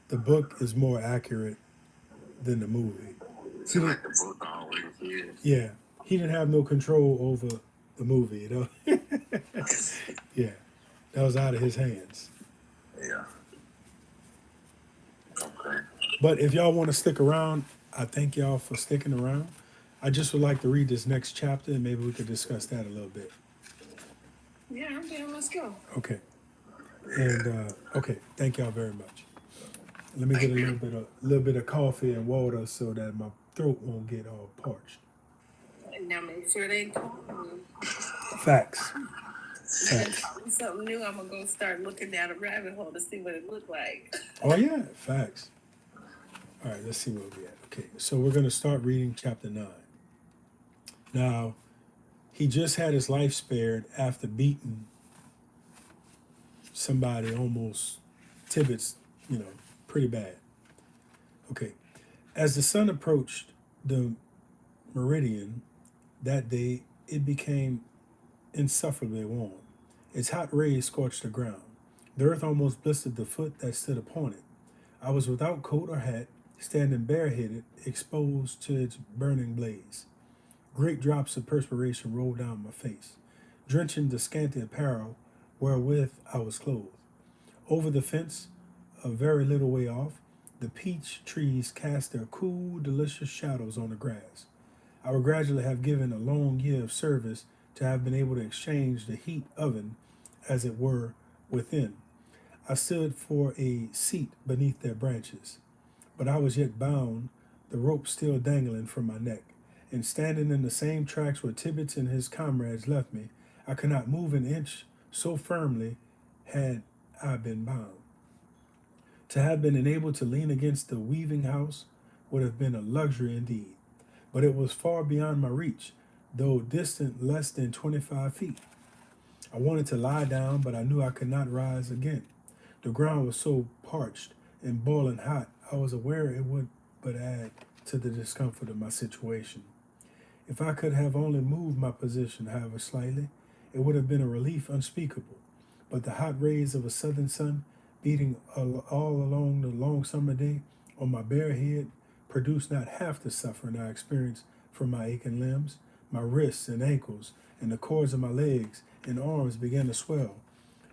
the book is more accurate than the movie. It's like the book always is. Yeah, he didn't have no control over the movie, Yeah, that was out of his hands. Yeah. Okay. But if y'all want to stick around, I thank y'all for sticking around. I just would like to read this next chapter, and maybe we could discuss that a little bit. Yeah, I'm down. Let's go. Okay. And okay, thank y'all very much. Let me get a little bit of coffee and water so that my throat won't get all parched. And now make sure they call me. Facts. Something new. I'm gonna go start looking down a rabbit hole to see what it looked like. Oh yeah, facts. All right, let's see where we're at. Okay, so we're gonna start reading chapter 9. Now, he just had his life spared after beating somebody almost Tibbets, pretty bad. Okay, as the sun approached the meridian that day, it became insufferably warm. Its hot rays scorched the ground. The earth almost blistered the foot that stood upon it. I was without coat or hat, standing bareheaded, exposed to its burning blaze. Great drops of perspiration rolled down my face, drenching the scanty apparel wherewith I was clothed. Over the fence, a very little way off, the peach trees cast their cool, delicious shadows on the grass. I would gradually have given a long year of service to have been able to exchange the heat oven, as it were, within. I stood for a seat beneath their branches, but I was yet bound, the rope still dangling from my neck, and standing in the same tracks where Tibbets and his comrades left me. I could not move an inch, so firmly had I been bound. To have been enabled to lean against the weaving house would have been a luxury indeed, but it was far beyond my reach, though distant less than 25 feet. I wanted to lie down, but I knew I could not rise again. The ground was so parched and boiling hot, I was aware it would but add to the discomfort of my situation. If I could have only moved my position, however slightly, it would have been a relief unspeakable. But the hot rays of a southern sun, beating all along the long summer day on my bare head, produced not half the suffering I experienced from my aching limbs, My wrists and ankles and the cords of my legs and arms began to swell,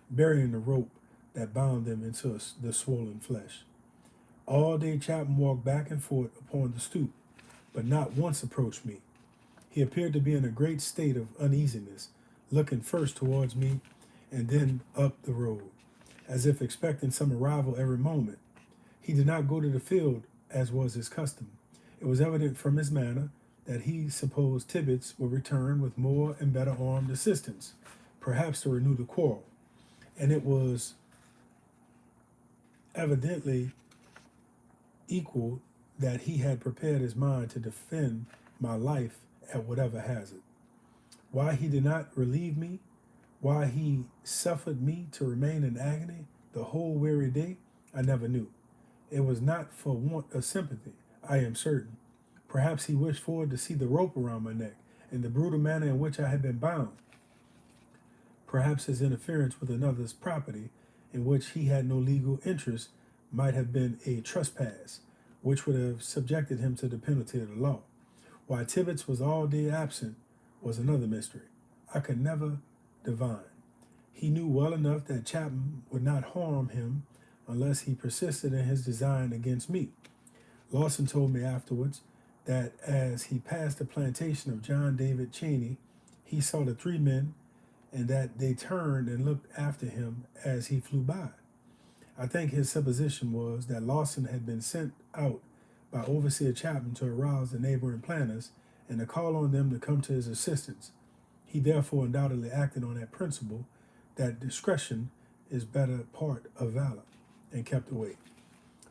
burying the rope that bound them into the swollen flesh. All day Chapman walked back and forth upon the stoop, but not once approached me. He appeared to be in a great state of uneasiness, looking first towards me and then up the road, as if expecting some arrival every moment. He did not go to the field as was his custom. It was evident from his manner that he supposed Tibbets would return with more and better armed assistance, perhaps to renew the quarrel, and it was evidently equal that he had prepared his mind to defend my life at whatever hazard. Why he did not relieve me, why he suffered me to remain in agony the whole weary day, I never knew. It was not for want of sympathy, I am certain. Perhaps he wished forward to see the rope around my neck and the brutal manner in which I had been bound. Perhaps his interference with another's property, in which he had no legal interest, might have been a trespass, which would have subjected him to the penalty of the law. Why Tibbets was all day absent was another mystery I could never divine. He knew well enough that Chapman would not harm him unless he persisted in his design against me. Lawson told me afterwards that as he passed the plantation of John David Cheney, he saw the three men and that they turned and looked after him as he flew by. I think his supposition was that Lawson had been sent out by Overseer Chapman to arouse the neighboring planters and to call on them to come to his assistance. He therefore undoubtedly acted on that principle that discretion is better part of valor, and kept away.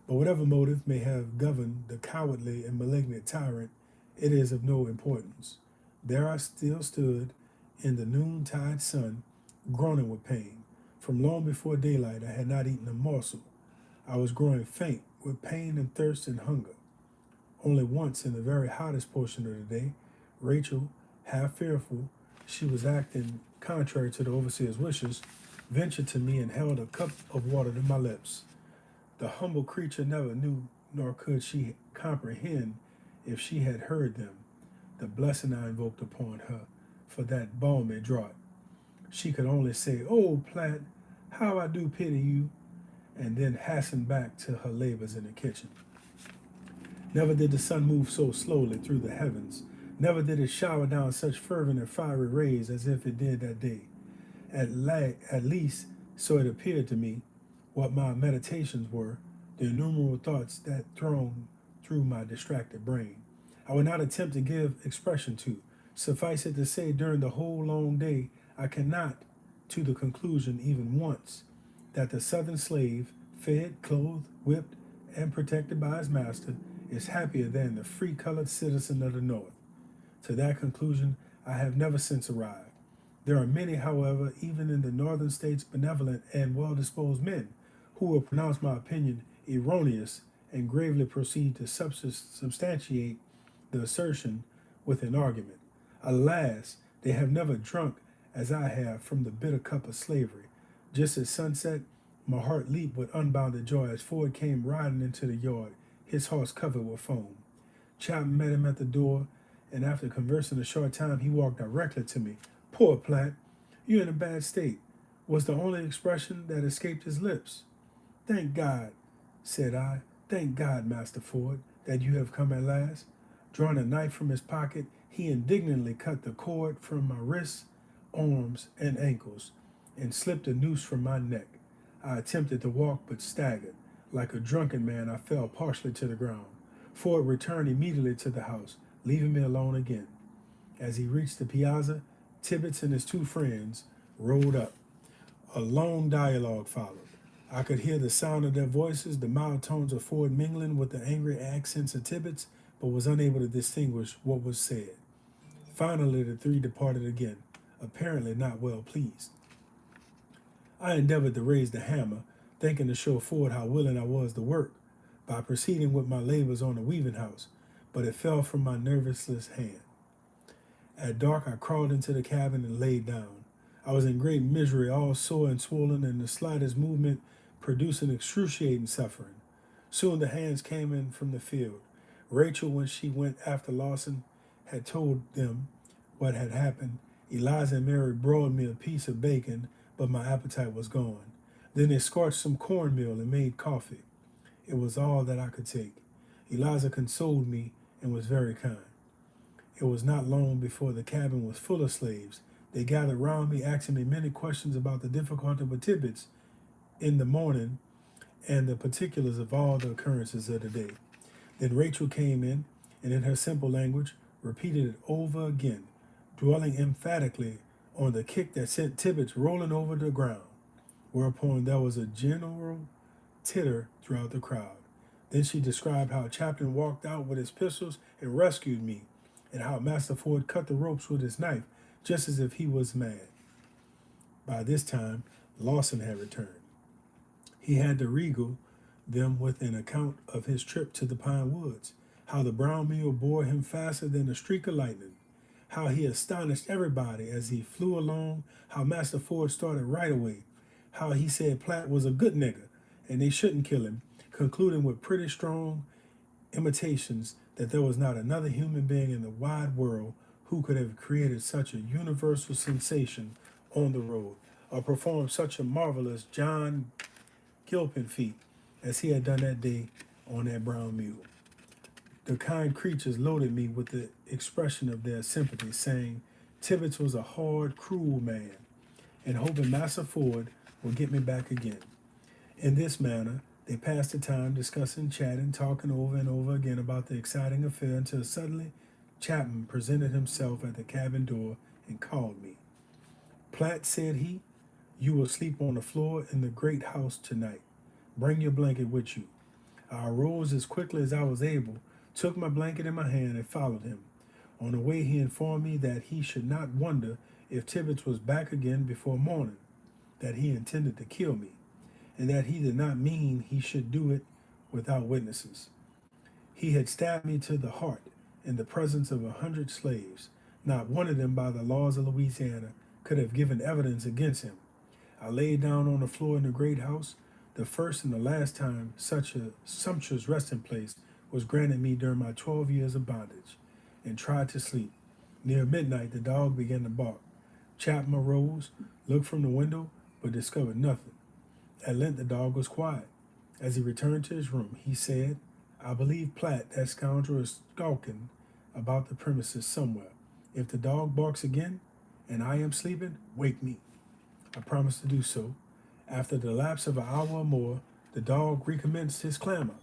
But whatever motive may have governed the cowardly and malignant tyrant, it is of no importance. There I still stood in the noontide sun, groaning with pain. From long before daylight I had not eaten a morsel. I was growing faint with pain and thirst and hunger. Only once in the very hottest portion of the day, Rachel, half fearful she was acting contrary to the overseer's wishes, ventured to me and held a cup of water to my lips. The humble creature never knew, nor could she comprehend if she had heard them, the blessing I invoked upon her for that balmy draught. She could only say, "Oh, Platt, how I do pity you," and then hasten back to her labors in the kitchen. Never did the sun move so slowly through the heavens. Never did it shower down such fervent and fiery rays as if it did that day. At least, so it appeared to me. What my meditations were, the innumerable thoughts that thronged through my distracted brain, I would not attempt to give expression to. Suffice it to say, during the whole long day, I cannot, to the conclusion even once, that the Southern slave, fed, clothed, whipped, and protected by his master, is happier than the free-colored citizen of the North. To that conclusion, I have never since arrived. There are many, however, even in the Northern states, benevolent and well-disposed men, who will pronounce my opinion erroneous and gravely proceed to substantiate the assertion with an argument. Alas, they have never drunk as I have from the bitter cup of slavery. Just at sunset, my heart leaped with unbounded joy as Ford came riding into the yard, his horse covered with foam. Chapman met him at the door, and after conversing a short time, he walked directly to me. "Poor Platt, you're in a bad state," was the only expression that escaped his lips. "Thank God," said I. "Thank God, Master Ford, that you have come at last." Drawing a knife from his pocket, he indignantly cut the cord from my wrists, arms, and ankles, and slipped a noose from my neck. I attempted to walk, but staggered. Like a drunken man, I fell partially to the ground. Ford returned immediately to the house, leaving me alone again. As he reached the piazza, Tibbets and his two friends rode up. A long dialogue followed. I could hear the sound of their voices, the mild tones of Ford mingling with the angry accents of Tibbets, but was unable to distinguish what was said. Finally, the three departed again, apparently not well pleased. I endeavored to raise the hammer, thinking to show Ford how willing I was to work, by proceeding with my labors on the weaving house, but it fell from my nerveless hand. At dark, I crawled into the cabin and laid down. I was in great misery, all sore and swollen, and the slightest movement producing excruciating suffering. Soon the hands came in from the field. Rachel, when she went after Lawson, had told them what had happened, Eliza and Mary broiled me a piece of bacon, but my appetite was gone. Then they scorched some cornmeal and made coffee. It was all that I could take. Eliza consoled me and was very kind. It was not long before the cabin was full of slaves. They gathered round me, asking me many questions about the difficulty with tidbits in the morning and the particulars of all the occurrences of the day. Then Rachel came in, and in her simple language, repeated it over again, dwelling emphatically on the kick that sent Tibbets rolling over the ground, whereupon there was a general titter throughout the crowd. Then she described how Chaplain walked out with his pistols and rescued me, and how Master Ford cut the ropes with his knife, just as if he was mad. By this time, Lawson had returned. He had to regale them with an account of his trip to the pine woods, how the brown mule bore him faster than a streak of lightning, how he astonished everybody as he flew along, how Master Ford started right away, how he said Platt was a good nigger and they shouldn't kill him, concluding with pretty strong imitations that there was not another human being in the wide world who could have created such a universal sensation on the road, or performed such a marvelous John Gilpin feat as he had done that day on that brown mule. The kind creatures loaded me with the expression of their sympathy, saying Tibbets was a hard, cruel man, and hoping Master Ford would get me back again. In this manner, they passed the time discussing, chatting, talking over and over again about the exciting affair until suddenly Chapman presented himself at the cabin door and called me. Platt, said he, you will sleep on the floor in the great house tonight. Bring your blanket with you. I arose as quickly as I was able, took my blanket in my hand, and followed him. On the way, he informed me that he should not wonder if Tibbets was back again before morning, that he intended to kill me, and that he did not mean he should do it without witnesses. He had stabbed me to the heart in the presence of 100 slaves. Not one of them, by the laws of Louisiana, could have given evidence against him. I lay down on the floor in the great house, the first and the last time such a sumptuous resting place was granted me during my 12 years of bondage, and tried to sleep. Near midnight, the dog began to bark. Chapman arose, looked from the window, but discovered nothing. At length, the dog was quiet. As he returned to his room, he said, I believe Platt, that scoundrel, is skulking about the premises somewhere. If the dog barks again, and I am sleeping, wake me. I promised to do so. After the lapse of an hour or more, the dog recommenced his clamor,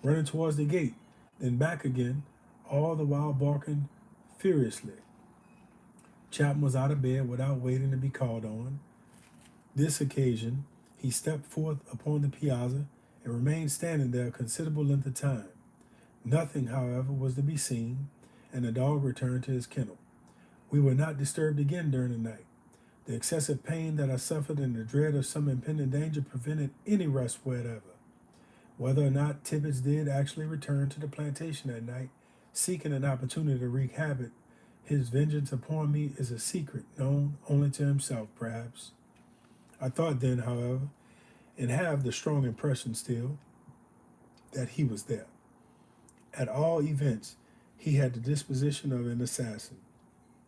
running towards the gate, then back again, all the while barking furiously. Chapman was out of bed without waiting to be called on. This occasion, he stepped forth upon the piazza and remained standing there a considerable length of time. Nothing, however, was to be seen, and the dog returned to his kennel. We were not disturbed again during the night. The excessive pain that I suffered and the dread of some impending danger prevented any rest whatever. Whether or not Tibbets did actually return to the plantation that night, seeking an opportunity to wreak havoc, his vengeance upon me is a secret known only to himself, perhaps. I thought then, however, and have the strong impression still, that he was there. At all events, he had the disposition of an assassin,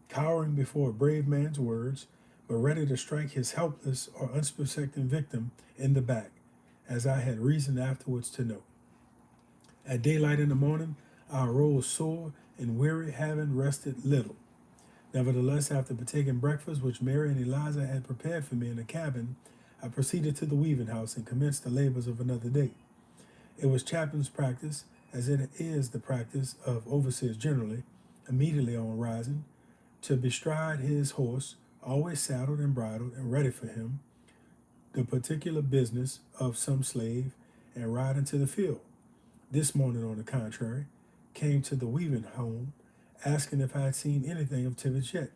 cowering before a brave man's words, but ready to strike his helpless or unsuspecting victim in the back, as I had reason afterwards to know. At daylight in the morning, I arose sore and weary, having rested little. Nevertheless, after partaking breakfast, which Mary and Eliza had prepared for me in the cabin, I proceeded to the weaving house and commenced the labors of another day. It was Chapman's practice, as it is the practice of overseers generally, immediately on rising, to bestride his horse, always saddled and bridled and ready for him, the particular business of some slave, and ride into the field. This morning, on the contrary, came to the weaving home, asking if I had seen anything of Tibbets yet.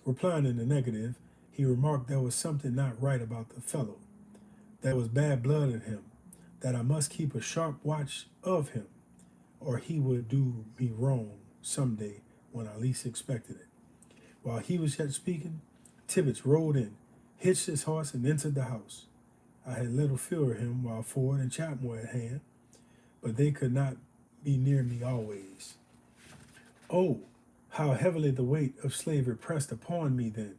Replying in the negative, he remarked there was something not right about the fellow. There was bad blood in him, that I must keep a sharp watch of him, or he would do me wrong some day when I least expected it. While he was yet speaking, Tibbets rode in, hitched his horse, and entered the house. I had little fear of him while Ford and Chapman were at hand, but they could not be near me always. Oh, How heavily the weight of slavery pressed upon me then.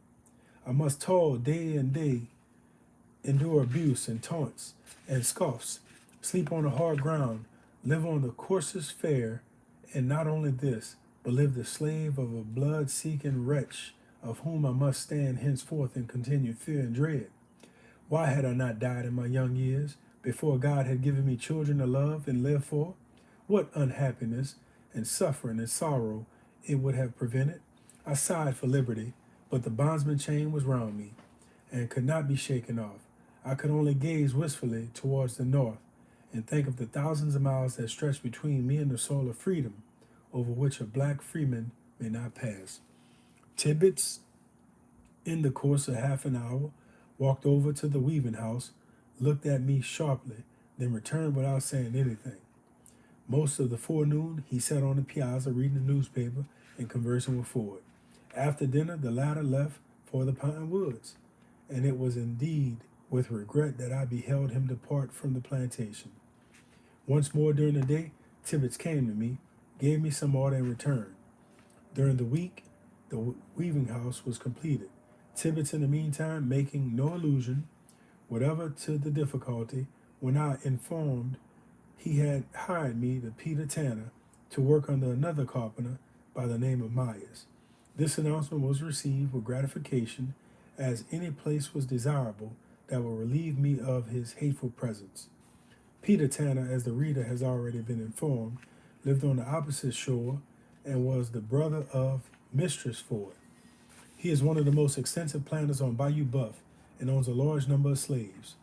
I must toil day and day, endure abuse and taunts and scoffs, sleep on the hard ground, live on the coarsest fare, and not only this, but live the slave of a blood-seeking wretch of whom I must stand henceforth in continued fear and dread. Why had I not died in my young years, before God had given me children to love and live for? What unhappiness and suffering and sorrow it would have prevented? I sighed for liberty, but the bondsman chain was round me, and could not be shaken off. I could only gaze wistfully towards the north, and think of the thousands of miles that stretched between me and the soil of freedom, over which a black freeman may not pass. Tibbets, in the course of half an hour, walked over to the weaving house, looked at me sharply, then returned without saying anything. Most of the forenoon he sat on the piazza reading the newspaper and conversing with Ford. After dinner, the latter left for the pine woods, and it was indeed with regret that I beheld him depart from the plantation. Once more during the day, Tibbets came to me, gave me some order, and returned. During the week, the weaving house was completed. Tibbets, in the meantime, making no allusion whatever to the difficulty, when I informed he had hired me to Peter Tanner to work under another carpenter by the name of Myers. This announcement was received with gratification, as any place was desirable that would relieve me of his hateful presence. Peter Tanner, as the reader has already been informed, lived on the opposite shore and was the brother of Mistress Ford. He is one of the most extensive planters on Bayou Buff and owns a large number of slaves.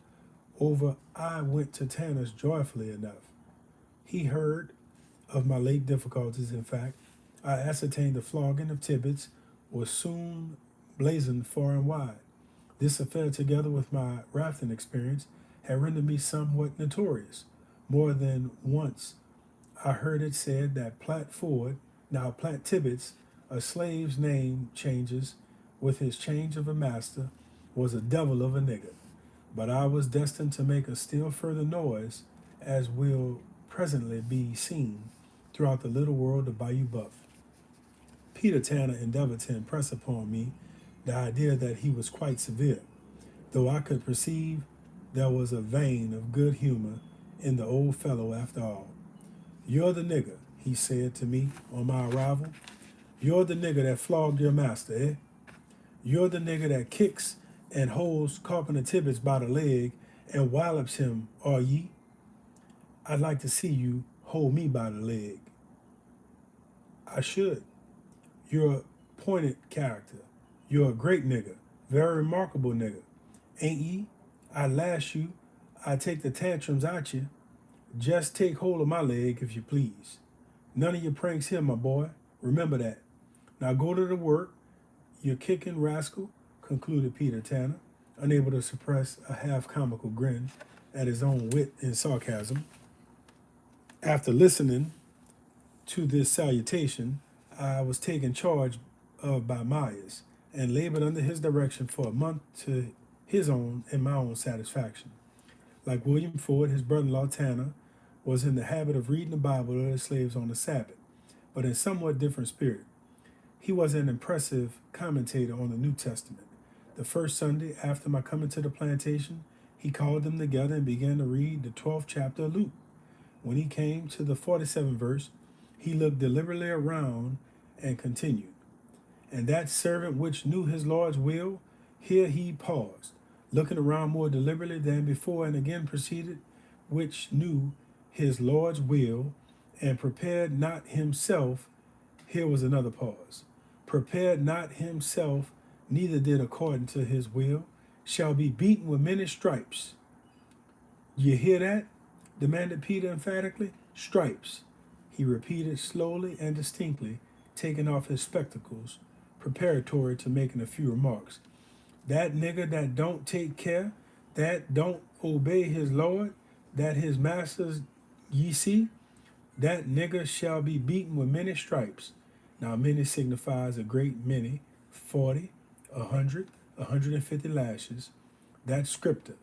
Over I went to Tanner's joyfully enough. He heard of my late difficulties. In fact, I ascertained the flogging of Tibbets was soon blazoned far and wide. This affair, together with my rafting experience, had rendered me somewhat notorious. More than once I heard it said that Platt Ford, now Platt Tibbets, a slave's name changes with his change of a master, was a devil of a nigger. But I was destined to make a still further noise, as will presently be seen throughout the little world of Bayou Buff. Peter Tanner endeavored to impress upon me the idea that he was quite severe, though I could perceive there was a vein of good humor in the old fellow after all. "You're the nigger," he said to me on my arrival. "You're the nigger that flogged your master, eh? You're the nigger that kicks and holds Carpenter Tibbets by the leg and wallops him, are ye? I'd like to see you hold me by the leg." "I should. You're a pointed character. You're a great nigger, very remarkable nigger. Ain't ye? I lash you, I take the tantrums out you. Just take hold of my leg, if you please. None of your pranks here, my boy. Remember that. Now go to the work, you kicking rascal," concluded Peter Tanner, unable to suppress a half-comical grin at his own wit and sarcasm. After listening to this salutation, I was taken charge of by Myers, and labored under his direction for a month to his own and my own satisfaction. Like William Ford, his brother-in-law Tanner was in the habit of reading the Bible to his slaves on the Sabbath, but in somewhat different spirit. He was an impressive commentator on the New Testament. The first Sunday after my coming to the plantation, he called them together and began to read the 12th chapter of Luke. When he came to the 47th verse, he looked deliberately around and continued, "And that servant which knew his Lord's will," here he paused, looking around more deliberately than before, and again proceeded, "which knew his Lord's will, and prepared not himself," here was another pause, "prepared not himself, neither did according to his will, shall be beaten with many stripes." "You hear that?" demanded Peter emphatically. "Stripes," he repeated slowly and distinctly, taking off his spectacles, preparatory to making a few remarks. "That nigger that don't take care, that don't obey his Lord, that his masters, ye see, that nigger shall be beaten with many stripes." Now many signifies a great many, 40, 100, 150 lashes. That's scripture.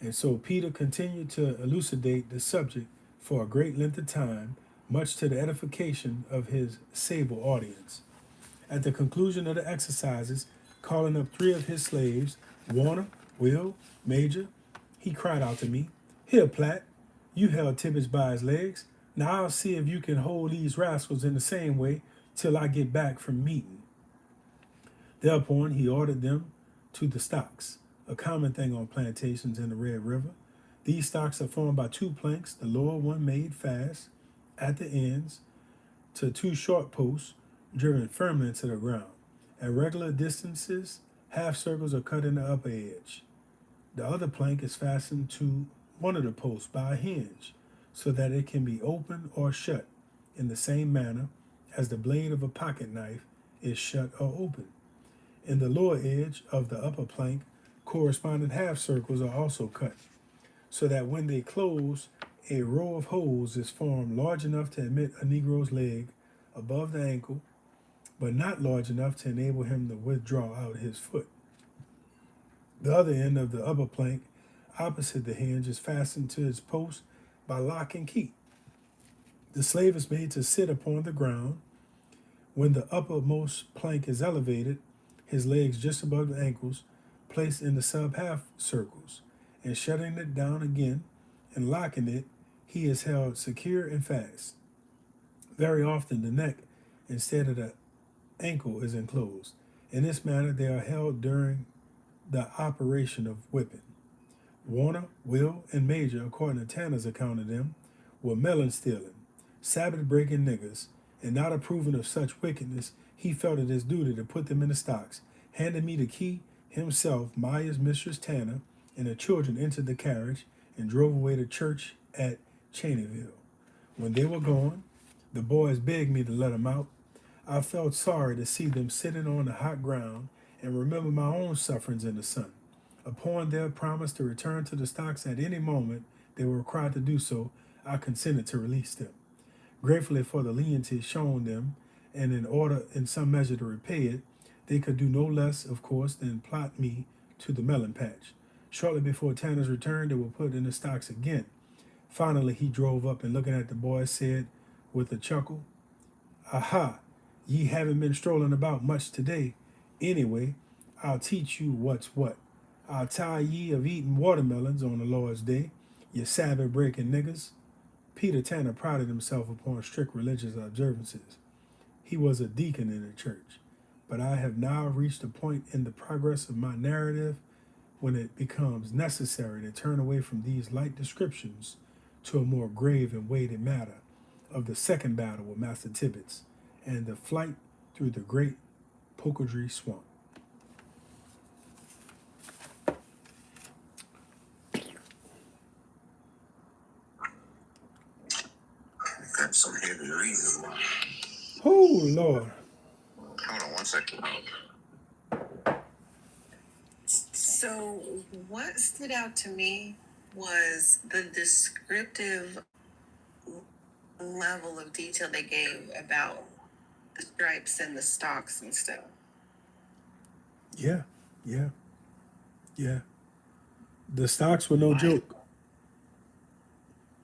And so Peter continued to elucidate the subject for a great length of time, much to the edification of his sable audience. At the conclusion of the exercises, calling up 3 of his slaves, Warner, Will, Major, he cried out to me, "Here, Platt, you held Tibbets by his legs. Now I'll see if you can hold these rascals in the same way till I get back from meeting." Thereupon he ordered them to the stocks, a common thing on plantations in the Red River. These stocks are formed by 2 planks, the lower one made fast at the ends to 2 short posts driven firmly into the ground. At regular distances, half circles are cut in the upper edge. The other plank is fastened to one of the posts by a hinge, so that it can be opened or shut in the same manner as the blade of a pocket knife is shut or opened. In the lower edge of the upper plank, corresponding half circles are also cut, so that when they close, a row of holes is formed large enough to admit a Negro's leg above the ankle, but not large enough to enable him to withdraw out his foot. The other end of the upper plank, opposite the hinge, is fastened to its post by lock and key. The slave is made to sit upon the ground. When the uppermost plank is elevated, his legs just above the ankles, placed in the sub-half circles, and shutting it down again and locking it, he is held secure and fast. Very often the neck, instead of the ankle, is enclosed. In this manner they are held during the operation of whipping. Warner, Will, and Major, according to Tanner's account of them, were melon stealing, Sabbath breaking niggers, and not approving of such wickedness, he felt it his duty to put them in the stocks, handed me the key himself, Maya's mistress Tanner, and the children entered the carriage and drove away to church at Cheneyville. When they were gone, the boys begged me to let them out. I felt sorry to see them sitting on the hot ground and remember my own sufferings in the sun. Upon their promise to return to the stocks at any moment they were required to do so, I consented to release them. Gratefully for the leniency shown them, and in order in some measure to repay it, they could do no less, of course, than plot me to the melon patch. Shortly before Tanner's return, they were put in the stocks again. Finally, he drove up and, looking at the boys, said with a chuckle, "Aha, ye haven't been strolling about much today. Anyway, I'll teach you what's what. I'll tire ye of eating watermelons on the Lord's day, ye Sabbath breaking niggers." Peter Tanner prided himself upon strict religious observances. He was a deacon in the church, but I have now reached a point in the progress of my narrative when it becomes necessary to turn away from these light descriptions to a more grave and weighty matter of the second battle with Master Tibbets and the flight through the great Pocodrie swamp. That's some heavy reading. Oh, Lord. Hold on 1 second. So, what stood out to me was the descriptive level of detail they gave about the stripes and the stocks and stuff. Yeah. The stocks were no joke.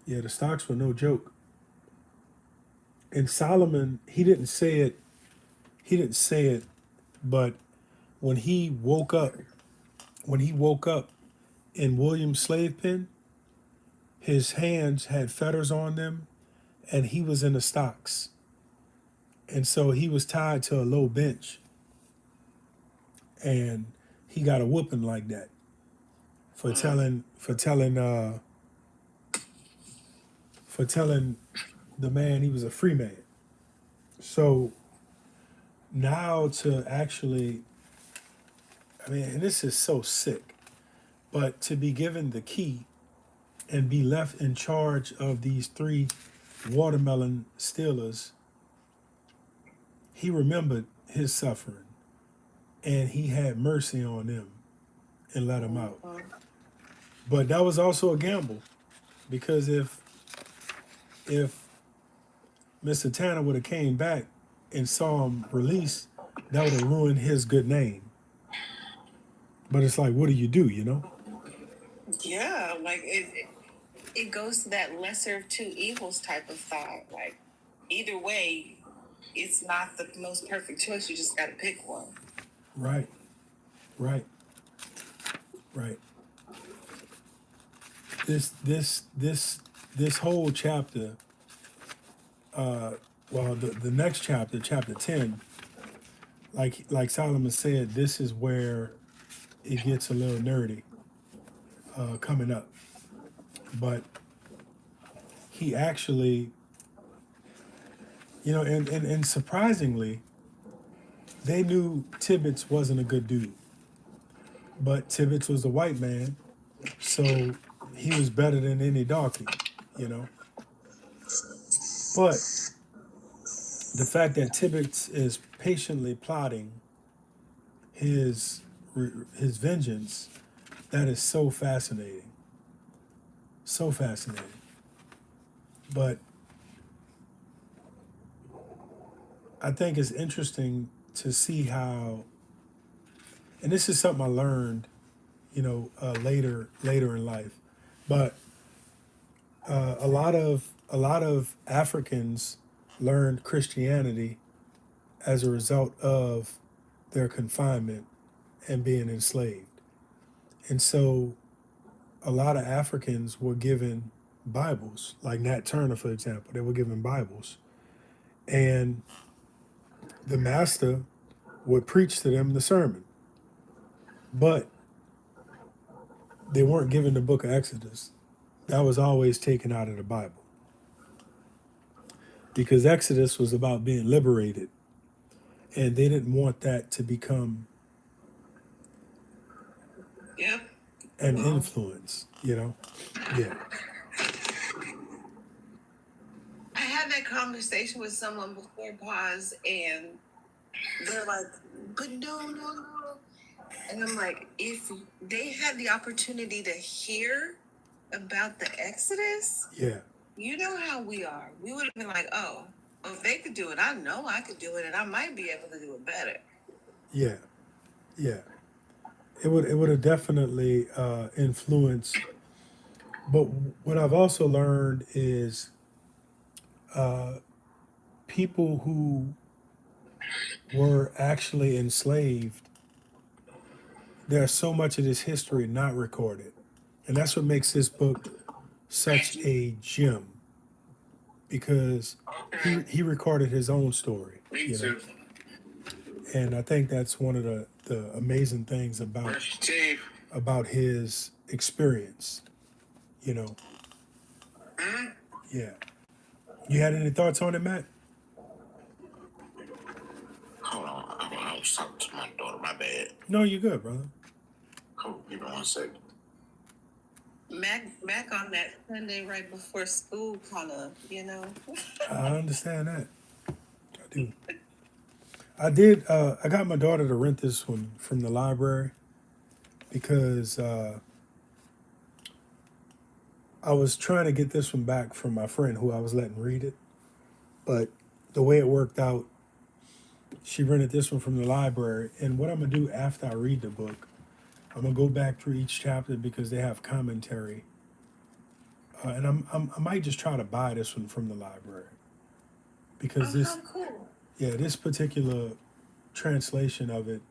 Yeah, the stocks were no joke. And Solomon, he didn't say it, but when he woke up in William's slave pen, his hands had fetters on them and he was in the stocks. And so he was tied to a low bench. And he got a whooping like that for telling the man he was a free man. So now to actually, and this is so sick, but to be given the key and be left in charge of these 3 watermelon stealers, he remembered his suffering and he had mercy on them and let them out. But that was also a gamble, because if Mr. Tanner would have came back and saw him released, that would have ruined his good name. But it's like, what do you do, Yeah, like it goes to that lesser of two evils type of thought. Like, either way, it's not the most perfect choice. You just got to pick one. Right, right, right. This whole chapter, well, the next chapter, chapter 10, like Solomon said, this is where it gets a little nerdy coming up. But he actually, and surprisingly, they knew Tibbets wasn't a good dude. But Tibbets was a white man, so he was better than any darky, you know. But the fact that Tibbets is patiently plotting his his vengeance, that is so fascinating, so fascinating. But I think it's interesting to see how, and this is something I learned, later in life, but a lot of Africans learned Christianity as a result of their confinement and being enslaved. And so a lot of Africans were given Bibles, like Nat Turner, for example, they were given Bibles. And the master would preach to them the sermon. But they weren't given the book of Exodus. That was always taken out of the Bible. Because Exodus was about being liberated. And they didn't want that to become an influence, Yeah. I had that conversation with someone before pause, and they're like, but no. And I'm like, if they had the opportunity to hear about the Exodus, Yeah. you know how we are. We would have been like, oh, well, if they could do it, I know I could do it, and I might be able to do it better. Yeah. Yeah. It would have definitely influenced. But what I've also learned is people who were actually enslaved, there's so much of this history not recorded. And that's what makes this book such a gem because he recorded his own story. And I think that's one of the amazing things about his experience, you know. Yeah. You had any thoughts on it, Matt? Hold on, I was talking to my daughter. My bad. No, you're good, brother. Cool. Give me 1 second. Mac on that Sunday right before school, kind of, I understand that. I do. I did. I got my daughter to rent this one from the library because I was trying to get this one back from my friend who I was letting read it, but the way it worked out, she rented this one from the library. And what I'm gonna do after I read the book, I'm gonna go back through each chapter because they have commentary, and I might just try to buy this one from the library because cool. yeah, this particular translation of it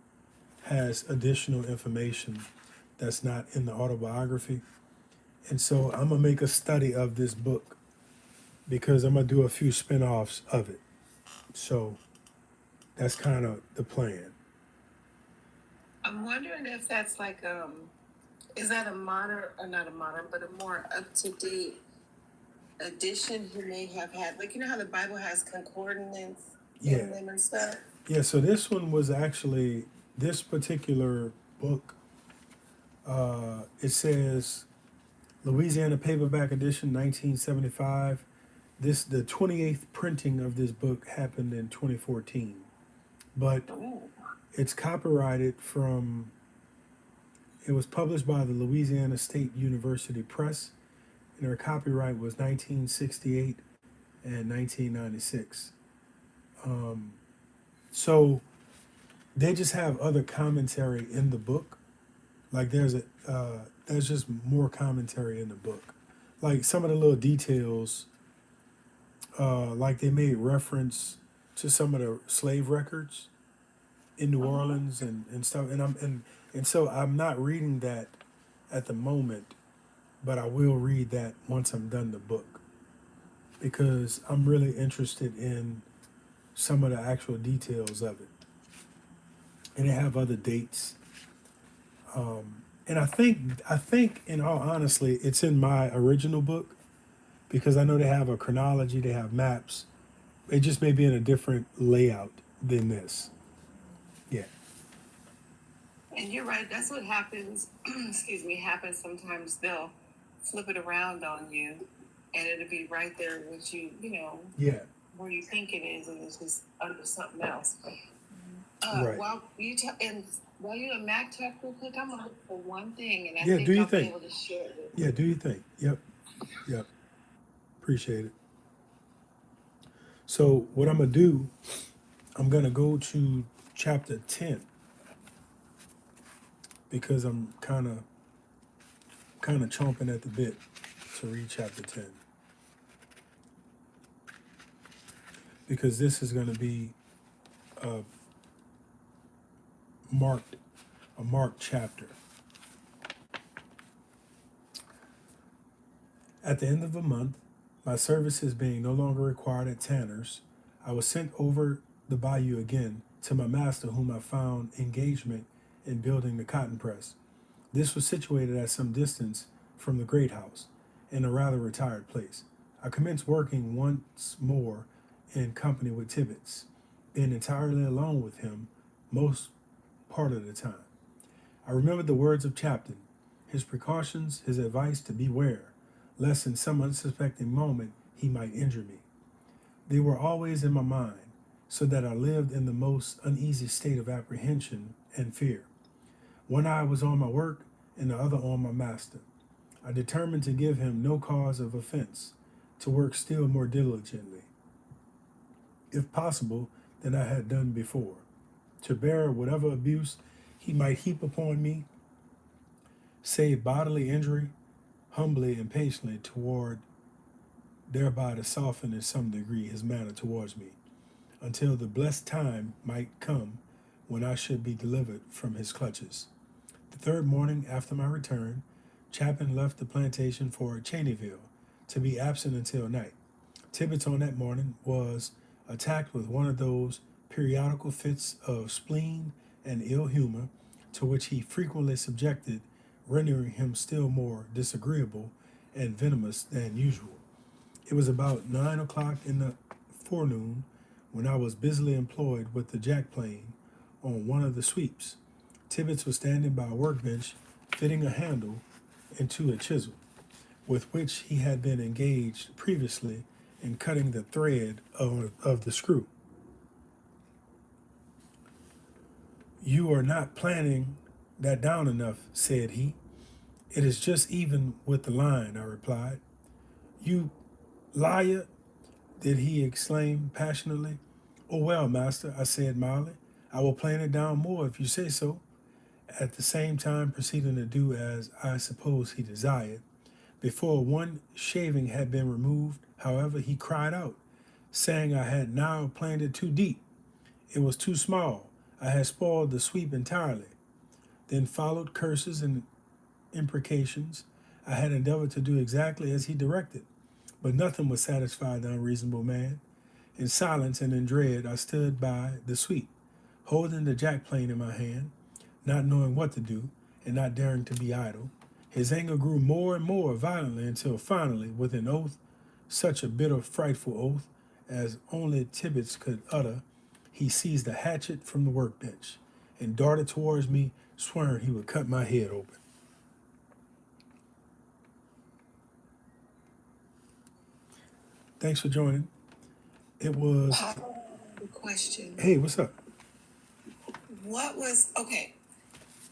has additional information that's not in the autobiography. And so I'm gonna make a study of this book because I'm gonna do a few spin-offs of it. So that's kind of the plan. I'm wondering if that's like is that a modern or not a modern, but a more up to date edition he may have had? Like how the Bible has concordance in them and stuff. Yeah. So this one was actually this particular book. It says Louisiana paperback edition, 1975. The 28th printing of this book happened in 2014, but it's copyrighted from. It was published by the Louisiana State University Press, and their copyright was 1968 and 1996. So they just have other commentary in the book. Like there's just more commentary in the book. Like some of the little details, like they made reference to some of the slave records in New Orleans and stuff. And so I'm not reading that at the moment, but I will read that once I'm done the book because I'm really interested in some of the actual details of it. And they have other dates. And I think in all honesty, it's in my original book because I know they have a chronology, they have maps. It just may be in a different layout than this. Yeah. And you're right. That's what happens. Excuse me. Happens sometimes. They'll flip it around on you, and it'll be right there with you. Yeah. Where you think it is, and it's just under something else. Right. While you and Mac talk real quick, I'm gonna look for one thing, and I Yeah, think do you I'll be think? able to share it with Yeah, you. do you think? Yep. Yep. Appreciate it. So what I'm gonna do, I'm gonna go to chapter 10 because I'm kind of chomping at the bit to read chapter 10 because this is gonna be a marked a marked chapter. At the end of a month, my services being no longer required at Tanner's, I was sent over the bayou again to my master, whom I found engagement in building the cotton press. This was situated at some distance from the great house, in a rather retired place. I commenced working once more in company with Tibbets, being entirely alone with him most part of the time. I remembered the words of Chapton, his precautions, his advice to beware, lest in some unsuspecting moment he might injure me. They were always in my mind, so that I lived in the most uneasy state of apprehension and fear. One eye was on my work, and the other on my master. I determined to give him no cause of offense, to work still more diligently, if possible, than I had done before, to bear whatever abuse he might heap upon me, save bodily injury, humbly and patiently toward, thereby to soften in some degree his manner towards me, until the blessed time might come when I should be delivered from his clutches. The third morning after my return, Chapin left the plantation for Cheneyville to be absent until night. Tibbets on that morning was attacked with one of those periodical fits of spleen and ill humor to which he frequently subjected, rendering him still more disagreeable and venomous than usual. It was about 9 o'clock in the forenoon when I was busily employed with the jack plane on one of the sweeps. Tibbets was standing by a workbench fitting a handle into a chisel, with which he had been engaged previously in cutting the thread of the screw. You are not planning that down enough, said he. It is just even with the line, I replied. You liar, did he exclaim passionately. Oh, well, master, I said mildly. I will plan it down more if you say so, at the same time proceeding to do as I suppose he desired. Before one shaving had been removed, however, he cried out, saying I had now planned it too deep. It was too small. I had spoiled the sweep entirely. Then followed curses and imprecations. I had endeavored to do exactly as he directed, but nothing would satisfy the unreasonable man. In silence and in dread, I stood by the sweep, holding the jack plane in my hand, not knowing what to do, and not daring to be idle. His anger grew more and more violently until finally, with an oath, such a bitter, frightful oath as only Tibbets could utter, he seized a hatchet from the workbench and darted towards me, swearing he would cut my head open. Thanks for joining. It was. Question. Hey, what's up? What was okay?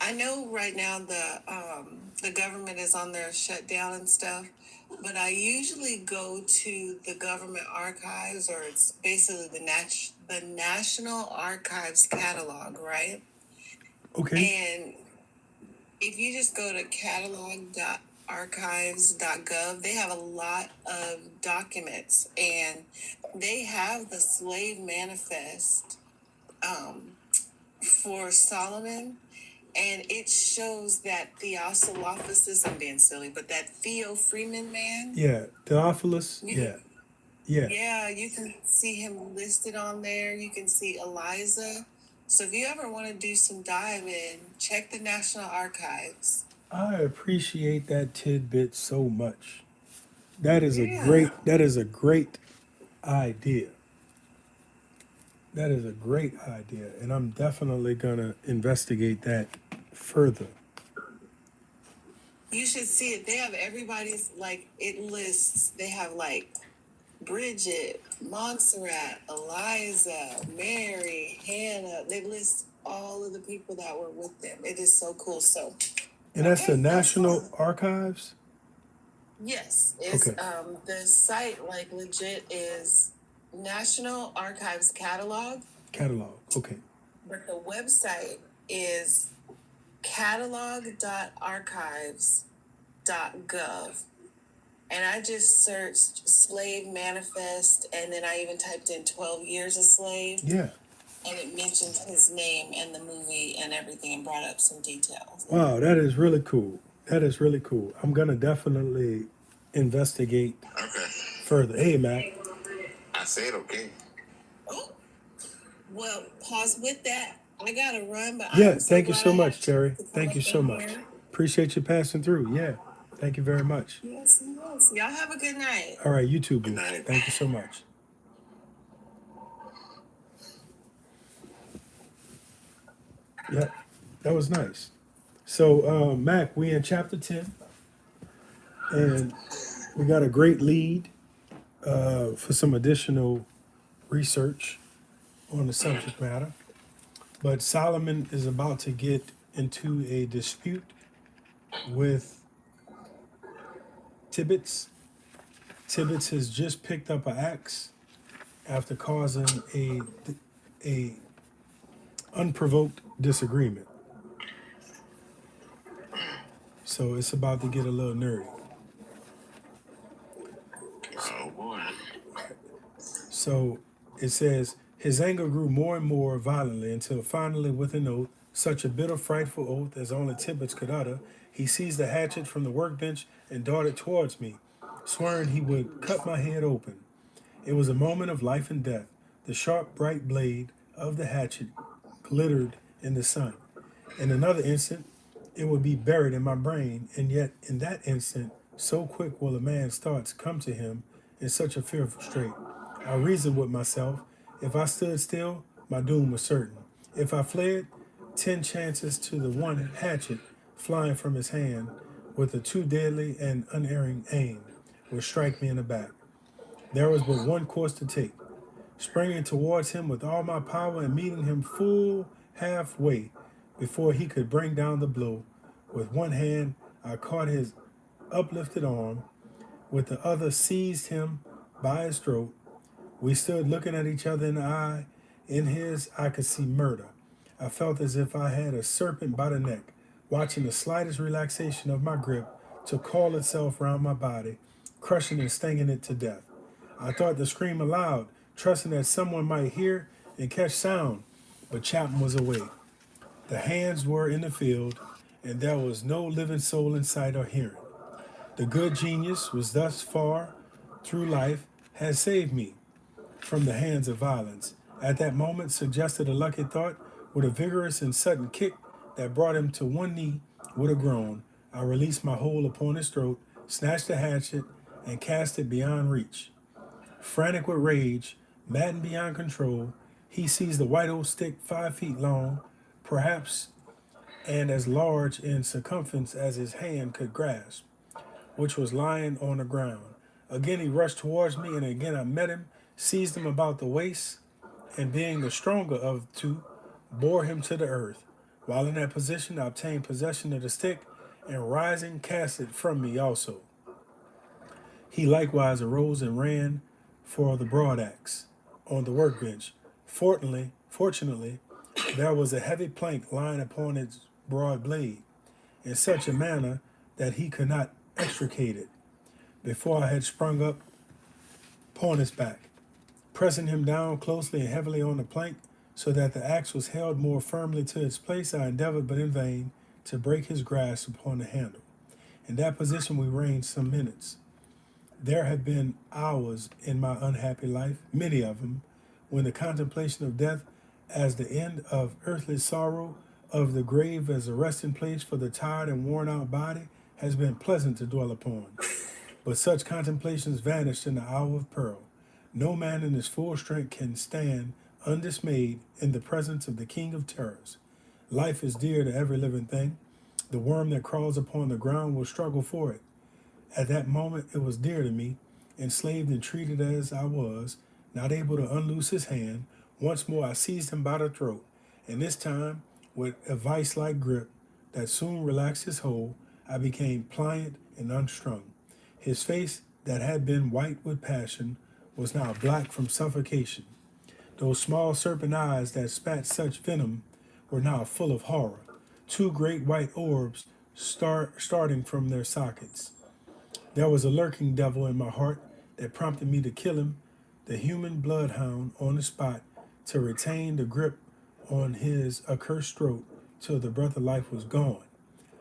I know right now the government is on their shutdown and stuff, but I usually go to the government archives, or it's basically the National Archives catalog, right? Okay. And if you just go to catalog.archives.gov, nationalarchives.gov. They have a lot of documents, and they have the slave manifest for Solomon. And it shows that Theophilus, I'm being silly, but that Theo Freeman man. Yeah, Theophilus. Yeah. Yeah, you can see him listed on there. You can see Eliza. So if you ever want to do some diving, check the National Archives. I appreciate that tidbit so much. That is Yeah. a great idea. That is a great idea, and I'm definitely gonna investigate that further. You should see it. They have everybody's, like, it lists, they have like Bridget, Montserrat, Eliza, Mary, Hannah. They list all of the people that were with them. It is so cool. So, And that's the okay, that's National fun. Archives? Yes, it's Okay. the site, like, legit is National Archives Catalog, Catalog. Okay. but the website is catalog.archives.gov. And I just searched slave manifest, and then I even typed in 12 years a slave, Yeah. and it mentioned his name and the movie and everything, and brought up some details. Wow, that is really cool. That is really cool. I'm gonna definitely investigate Okay. further. Hey, Mac. I said okay. Oh, well, pause with that. I gotta run, but Yeah, I'm so thank you glad so I had much, a Terry. chance to come Thank you up so in much. here. Appreciate you passing through. Yeah. Thank you very much. Yes, yes. Y'all have a good night. All right, you too, boo. Good night. Thank you so much. Yeah, that was nice. So, Mac, we in chapter 10, and we got a great lead for some additional research on the subject matter. But Solomon is about to get into a dispute with Tibbets. Tibbets has just picked up an axe after causing a unprovoked disagreement. So it's about to get a little nerdy. Oh boy. So it says, his anger grew more and more violently until finally, with an oath, such a bitter, frightful oath as only Tibbets could utter, he seized the hatchet from the workbench and darted towards me, swearing he would cut my head open. It was a moment of life and death. The sharp, bright blade of the hatchet glittered in the sun. In another instant, it would be buried in my brain, and yet in that instant, so quick will a man's thoughts come to him in such a fearful strait. I reasoned with myself. If I stood still, my doom was certain. If I fled, 10 chances to the one hatchet flying from his hand with a too deadly and unerring aim would strike me in the back. There was but one course to take, springing towards him with all my power and meeting him full halfway before he could bring down the blow. With one hand, I caught his uplifted arm, with the other seized him by his throat. We stood looking at each other in the eye. In his, I could see murder. I felt as if I had a serpent by the neck, watching the slightest relaxation of my grip to coil itself round my body, crushing and stinging it to death. I thought to scream aloud, trusting that someone might hear and catch sound, but Chapman was away. The hands were in the field, and there was no living soul in sight or hearing. The good genius was thus far through life had saved me from the hands of violence. At that moment, suggested a lucky thought with a vigorous and sudden kick that brought him to one knee with a groan. I released my hold upon his throat, snatched the hatchet, and cast it beyond reach. Frantic with rage, maddened beyond control, he seized the white oak stick 5 feet long, perhaps, and as large in circumference as his hand could grasp, which was lying on the ground. Again he rushed towards me, and again I met him, seized him about the waist, and being the stronger of the two, bore him to the earth. While in that position, I obtained possession of the stick, and rising, cast it from me also. He likewise arose and ran for the broadaxe on the workbench. Fortunately, there was a heavy plank lying upon its broad blade, in such a manner that he could not extricated before I had sprung up upon his back, pressing him down closely and heavily on the plank so that the axe was held more firmly to its place. I endeavored, but in vain, to break his grasp upon the handle. In that position we reigned some minutes. There have been hours in my unhappy life, many of them, when the contemplation of death as the end of earthly sorrow, of the grave as a resting place for the tired and worn out body, has been pleasant to dwell upon. But such contemplations vanished in the hour of peril. No man in his full strength can stand undismayed in the presence of the King of Terrors. Life is dear to every living thing. The worm that crawls upon the ground will struggle for it. At that moment it was dear to me, enslaved and treated as I was, not able to unloose his hand. Once more I seized him by the throat, and this time, with a vice-like grip that soon relaxed his hold, I became pliant and unstrung. His face, that had been white with passion, was now black from suffocation. Those small serpent eyes that spat such venom were now full of horror, two great white orbs starting from their sockets. There was a lurking devil in my heart that prompted me to kill him, the human bloodhound on the spot, to retain the grip on his accursed throat till the breath of life was gone.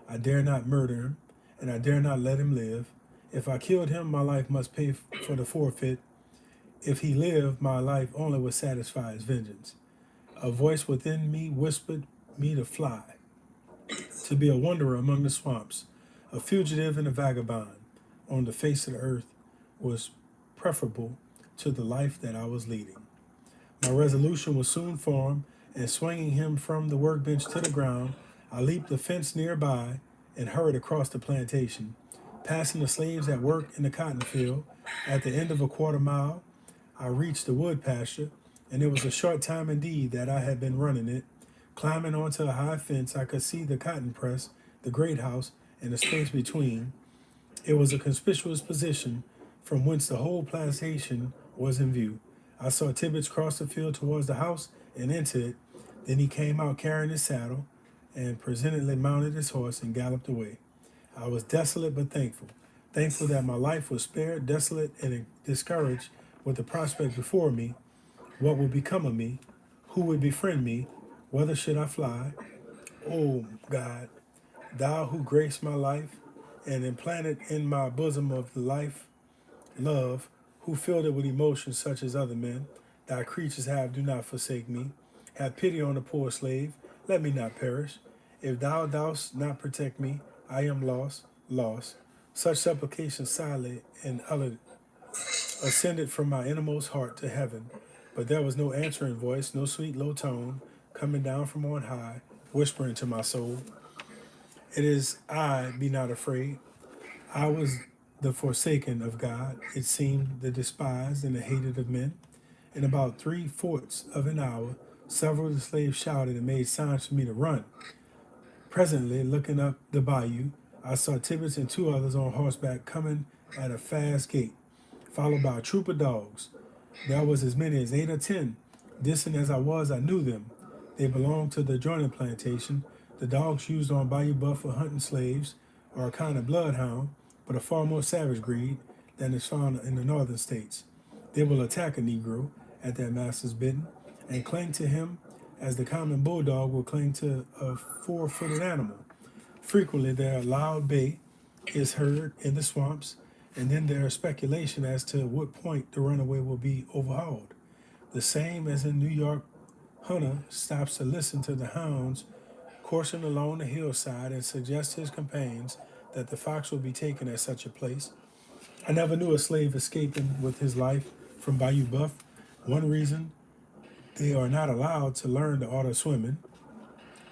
I dare not murder him, and I dare not let him live. If I killed him, my life must pay for the forfeit. If he lived, my life only would satisfy his vengeance. A voice within me whispered me to fly, to be a wanderer among the swamps, a fugitive and a vagabond on the face of the earth was preferable to the life that I was leading. My resolution was soon formed, and swinging him from the workbench to the ground, I leaped the fence nearby and hurried across the plantation, passing the slaves at work in the cotton field. At the end of a quarter mile, I reached the wood pasture, and it was a short time indeed that I had been running it. Climbing onto a high fence, I could see the cotton press, the great house, and the space between. It was a conspicuous position from whence the whole plantation was in view. I saw Tibbets cross the field towards the house and enter it. Then he came out carrying his saddle and presently mounted his horse and galloped away. I was desolate but thankful. Thankful that my life was spared, desolate and discouraged with the prospect before me. What would become of me? Who would befriend me? Whither should I fly? O God, thou who graced my life and implanted in my bosom of life love, who filled it with emotions such as other men, thy creatures do not forsake me. Have pity on the poor slave, let me not perish. If thou dost not protect me, I am lost, lost. Such supplications silently and uttered ascended from my innermost heart to heaven, but there was no answering voice, no sweet low tone coming down from on high, whispering to my soul, it is I, be not afraid. I was the forsaken of God, it seemed the despised and the hated of men. In about 3/4 of an hour, several of the slaves shouted and made signs for me to run. Presently, looking up the bayou, I saw Tibbets and two others on horseback coming at a fast gait, followed by a troop of dogs. There was as many as 8 or 10. Distant as I was, I knew them. They belonged to the adjoining plantation. The dogs used on Bayou Buff for hunting slaves are a kind of bloodhound, but a far more savage breed than is found in the northern states. They will attack a Negro at their master's bidding and cling to him as the common bulldog will cling to a four-footed animal. Frequently, their loud bay is heard in the swamps, and then there is speculation as to what point the runaway will be overhauled. The same as in New York, Hunter stops to listen to the hounds coursing along the hillside and suggests to his companions that the fox will be taken at such a place. I never knew a slave escaping with his life from Bayou Buff. One reason, they are not allowed to learn the art of swimming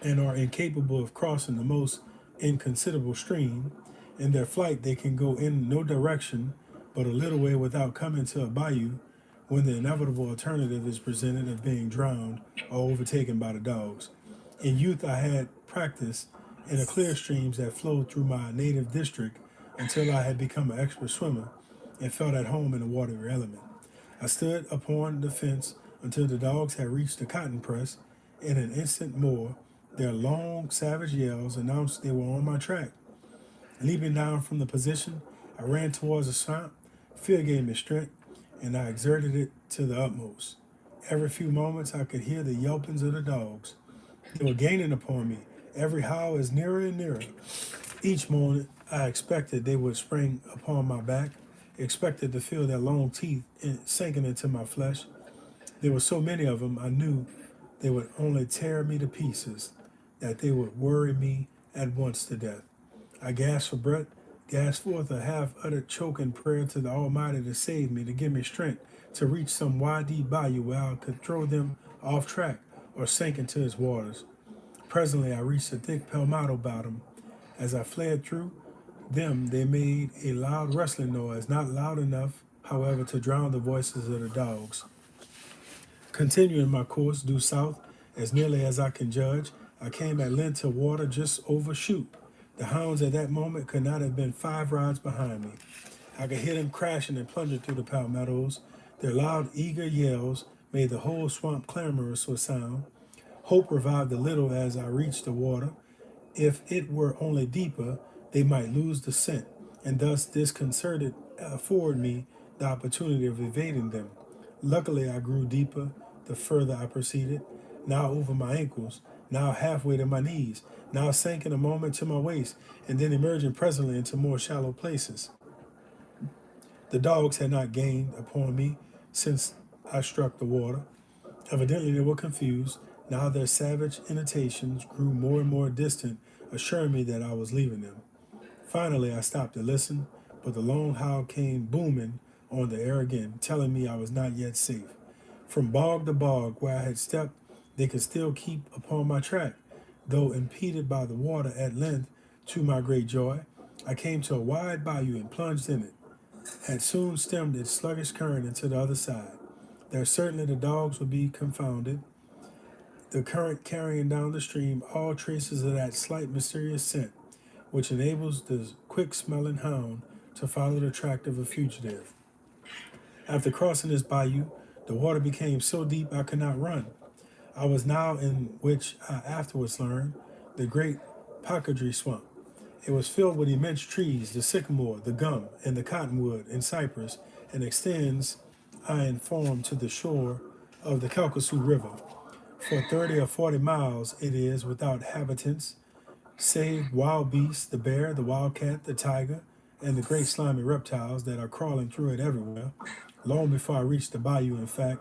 and are incapable of crossing the most inconsiderable stream. In their flight, they can go in no direction but a little way without coming to a bayou when the inevitable alternative is presented of being drowned or overtaken by the dogs. In youth, I had practice in the clear streams that flowed through my native district until I had become an expert swimmer and felt at home in the watery element. I stood upon the fence until the dogs had reached the cotton press. In an instant more, their long, savage yells announced they were on my track. Leaping down from the position, I ran towards the swamp. Fear gave me strength, and I exerted it to the utmost. Every few moments, I could hear the yelpings of the dogs. They were gaining upon me. Every howl is nearer and nearer. Each moment, I expected they would spring upon my back, expected to feel their long teeth sinking into my flesh. There were so many of them, I knew they would only tear me to pieces, that they would worry me at once to death. I gasped for breath, gasped forth a half uttered choking prayer to the Almighty to save me, to give me strength to reach some wide deep bayou where I could throw them off track or sink into its waters. Presently, I reached a thick palmetto bottom. As I fled through them, they made a loud rustling noise, not loud enough, however, to drown the voices of the dogs. Continuing my course due south, as nearly as I can judge, I came at length to water just over Chute. The hounds at that moment could not have been 5 rods behind me. I could hear them crashing and plunging through the palmettos. Their loud, eager yells made the whole swamp clamorous with sound. Hope revived a little as I reached the water. If it were only deeper, they might lose the scent, and thus disconcerted afford me the opportunity of evading them. Luckily, I grew deeper the further I proceeded, now over my ankles, now halfway to my knees, now sank in a moment to my waist, and then emerging presently into more shallow places. The dogs had not gained upon me since I struck the water. Evidently, they were confused. Now their savage intonations grew more and more distant, assuring me that I was leaving them. Finally, I stopped to listen, but the long howl came booming on the air again, telling me I was not yet safe. From bog to bog where I had stepped, they could still keep upon my track, though impeded by the water. At length, to my great joy, I came to a wide bayou and plunged in it. Had soon stemmed its sluggish current into the other side. There certainly the dogs would be confounded, the current carrying down the stream all traces of that slight mysterious scent which enables the quick smelling hound to follow the track of a fugitive. After crossing this bayou, the water became so deep I could not run. I was now in which I afterwards learned the great Pacadry swamp. It was filled with immense trees, the sycamore, the gum, and the cottonwood and cypress, and extends, I informed, to the shore of the Calcasieu River. For 30 or 40 miles it is without habitants, save wild beasts, the bear, the wildcat, the tiger, and the great slimy reptiles that are crawling through it everywhere. Long before I reached the bayou, in fact,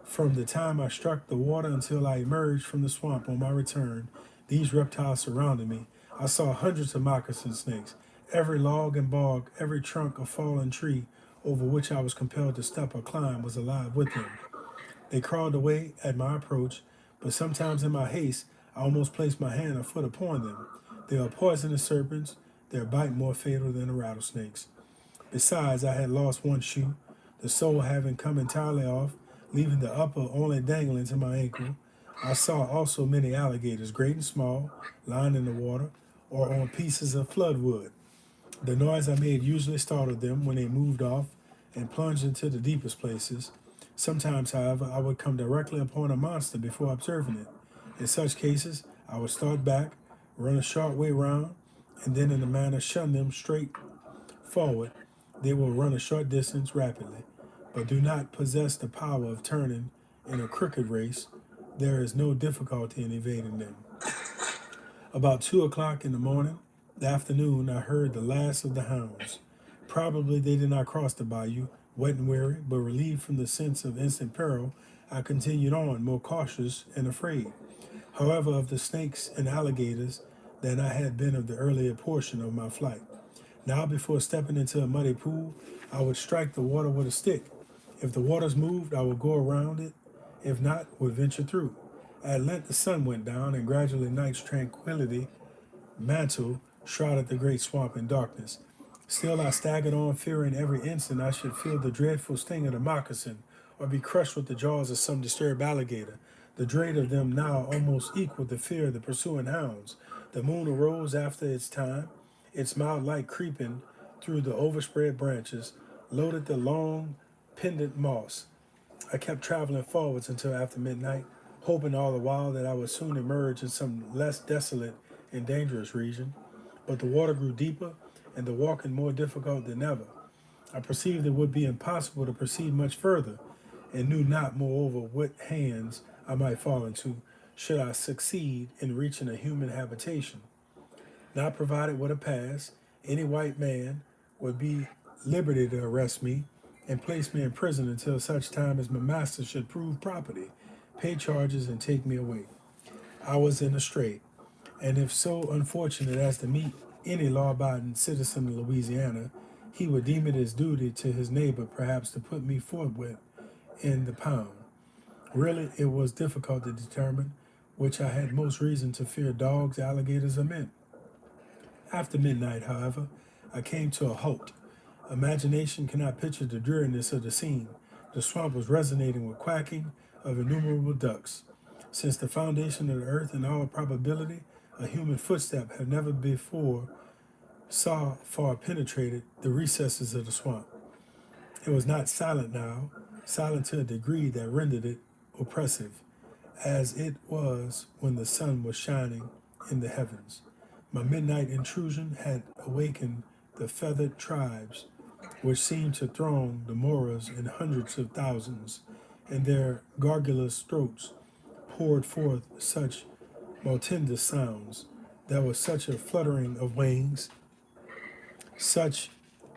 from the time I struck the water until I emerged from the swamp on my return, these reptiles surrounded me. I saw hundreds of moccasin snakes. Every log and bog, every trunk of fallen tree over which I was compelled to step or climb was alive with them. They crawled away at my approach, but sometimes in my haste, I almost placed my hand or foot upon them. They are poisonous serpents, their bite more fatal than a rattlesnake's. Besides, I had lost one shoe, the sole having come entirely off, leaving the upper only dangling to my ankle. I saw also many alligators, great and small, lying in the water or on pieces of floodwood. The noise I made usually startled them when they moved off and plunged into the deepest places. Sometimes, however, I would come directly upon a monster before observing it. In such cases, I would start back, run a short way round, and then in a manner shun them straight forward. They will run a short distance rapidly, but do not possess the power of turning in a crooked race. There is no difficulty in evading them. About 2 o'clock in the morning, the afternoon, I heard the last of the hounds. Probably they did not cross the bayou, wet and weary, but relieved from the sense of instant peril, I continued on, more cautious and afraid, however, of the snakes and alligators than I had been of the earlier portion of my flight. Now, before stepping into a muddy pool, I would strike the water with a stick. If the waters moved, I would go around it. If not, would venture through. At length the sun went down, and gradually night's tranquility mantle shrouded the great swamp in darkness. Still I staggered on, fearing every instant I should feel the dreadful sting of the moccasin, or be crushed with the jaws of some disturbed alligator. The dread of them now almost equaled the fear of the pursuing hounds. The moon arose after its time, its mild light creeping through the overspread branches, loaded the long pendant moss. I kept traveling forwards until after midnight, hoping all the while that I would soon emerge in some less desolate and dangerous region. But the water grew deeper, and the walking more difficult than ever. I perceived it would be impossible to proceed much further, and knew not, moreover, what hands I might fall into should I succeed in reaching a human habitation. Not provided with a pass, any white man would be liberty to arrest me and place me in prison until such time as my master should prove property, pay charges, and take me away. I was in a strait, and if so unfortunate as to meet any law abiding citizen of Louisiana, he would deem it his duty to his neighbor perhaps to put me forthwith in the pound. Really, it was difficult to determine which I had most reason to fear, dogs, alligators, or men. After midnight, however, I came to a halt. Imagination cannot picture the dreariness of the scene. The swamp was resonating with quacking of innumerable ducks. Since the foundation of the earth, in all probability, a human footstep had never before saw far penetrated the recesses of the swamp. It was not silent now, silent to a degree that rendered it oppressive, as it was when the sun was shining in the heavens. My midnight intrusion had awakened the feathered tribes, which seemed to throng the moras in hundreds of thousands, and their garrulous throats poured forth such multitudinous sounds. There was such a fluttering of wings, such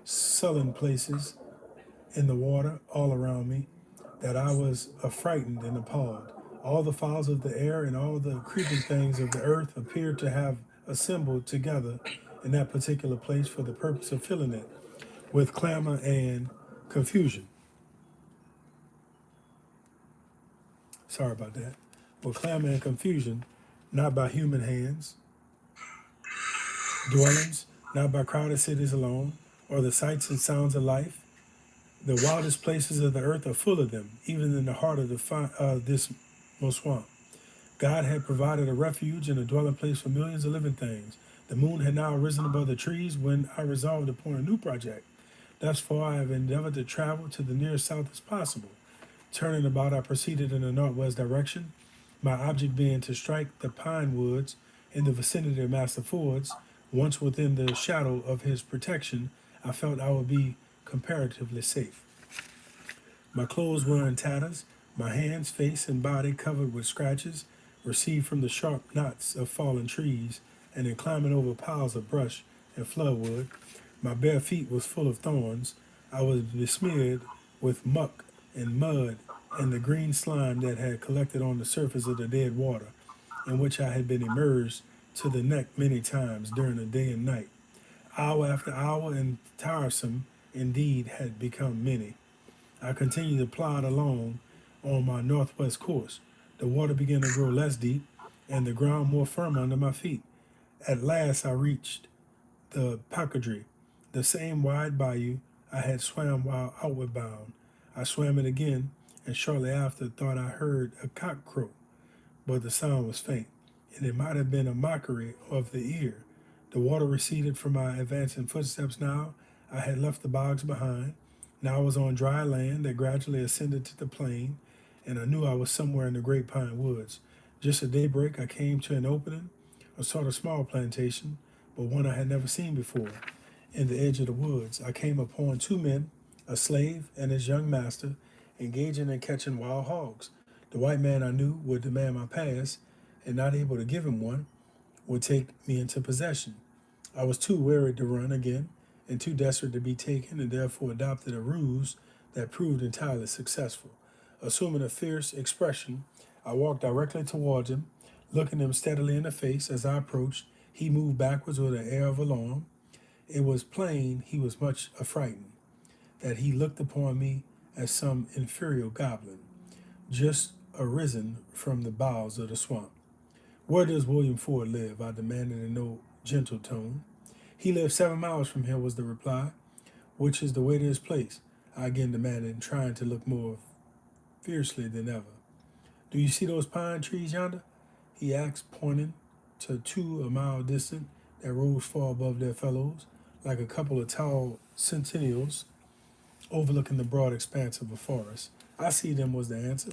sullen places in the water all around me, that I was affrighted and appalled. All the fowls of the air and all the creeping things of the earth appeared to have assembled together in that particular place for the purpose of filling it with clamor and confusion. Sorry about that. With clamor and confusion, not by human hands, dwellings, not by crowded cities alone, or the sights and sounds of life. The wildest places of the earth are full of them, even in the heart of this most swamp. God had provided a refuge and a dwelling place for millions of living things. The moon had now risen above the trees when I resolved upon a new project. Thus far, I have endeavored to travel to the nearest south as possible. Turning about, I proceeded in a northwest direction, my object being to strike the pine woods in the vicinity of Master Ford's. Once within the shadow of his protection, I felt I would be comparatively safe. My clothes were in tatters, my hands, face, and body covered with scratches received from the sharp knots of fallen trees and in climbing over piles of brush and floodwood. My bare feet was full of thorns. I was besmeared with muck and mud and the green slime that had collected on the surface of the dead water, in which I had been immersed to the neck many times during the day and night. Hour after hour, and tiresome indeed had become many. I continued to plod along on my northwest course. The water began to grow less deep, and the ground more firm under my feet. At last I reached the Pacadry, the same wide bayou I had swam while outward bound. I swam it again, and shortly after thought I heard a cock crow, but the sound was faint, and it might have been a mockery of the ear. The water receded from my advancing footsteps now. I had left the bogs behind. Now I was on dry land that gradually ascended to the plain, and I knew I was somewhere in the great pine woods. Just at daybreak, I came to an opening, a sort of small plantation, but one I had never seen before. In the edge of the woods, I came upon two men, a slave and his young master, engaging in catching wild hogs. The white man I knew would demand my pass, and not able to give him one, would take me into possession. I was too wearied to run again, and too desperate to be taken, and therefore adopted a ruse that proved entirely successful. Assuming a fierce expression, I walked directly towards him. Looking him steadily in the face as I approached, he moved backwards with an air of alarm. It was plain he was much affrighted, that he looked upon me as some inferior goblin, just arisen from the bowels of the swamp. Where does William Ford live? I demanded in no gentle tone. He lives 7 miles from here, was the reply. Which is the way to his place? I again demanded, trying to look more fiercely than ever. Do you see those pine trees yonder? He asked, pointing to two a mile distant that rose far above their fellows, like a couple of tall sentinels overlooking the broad expanse of a forest. I see them, was the answer.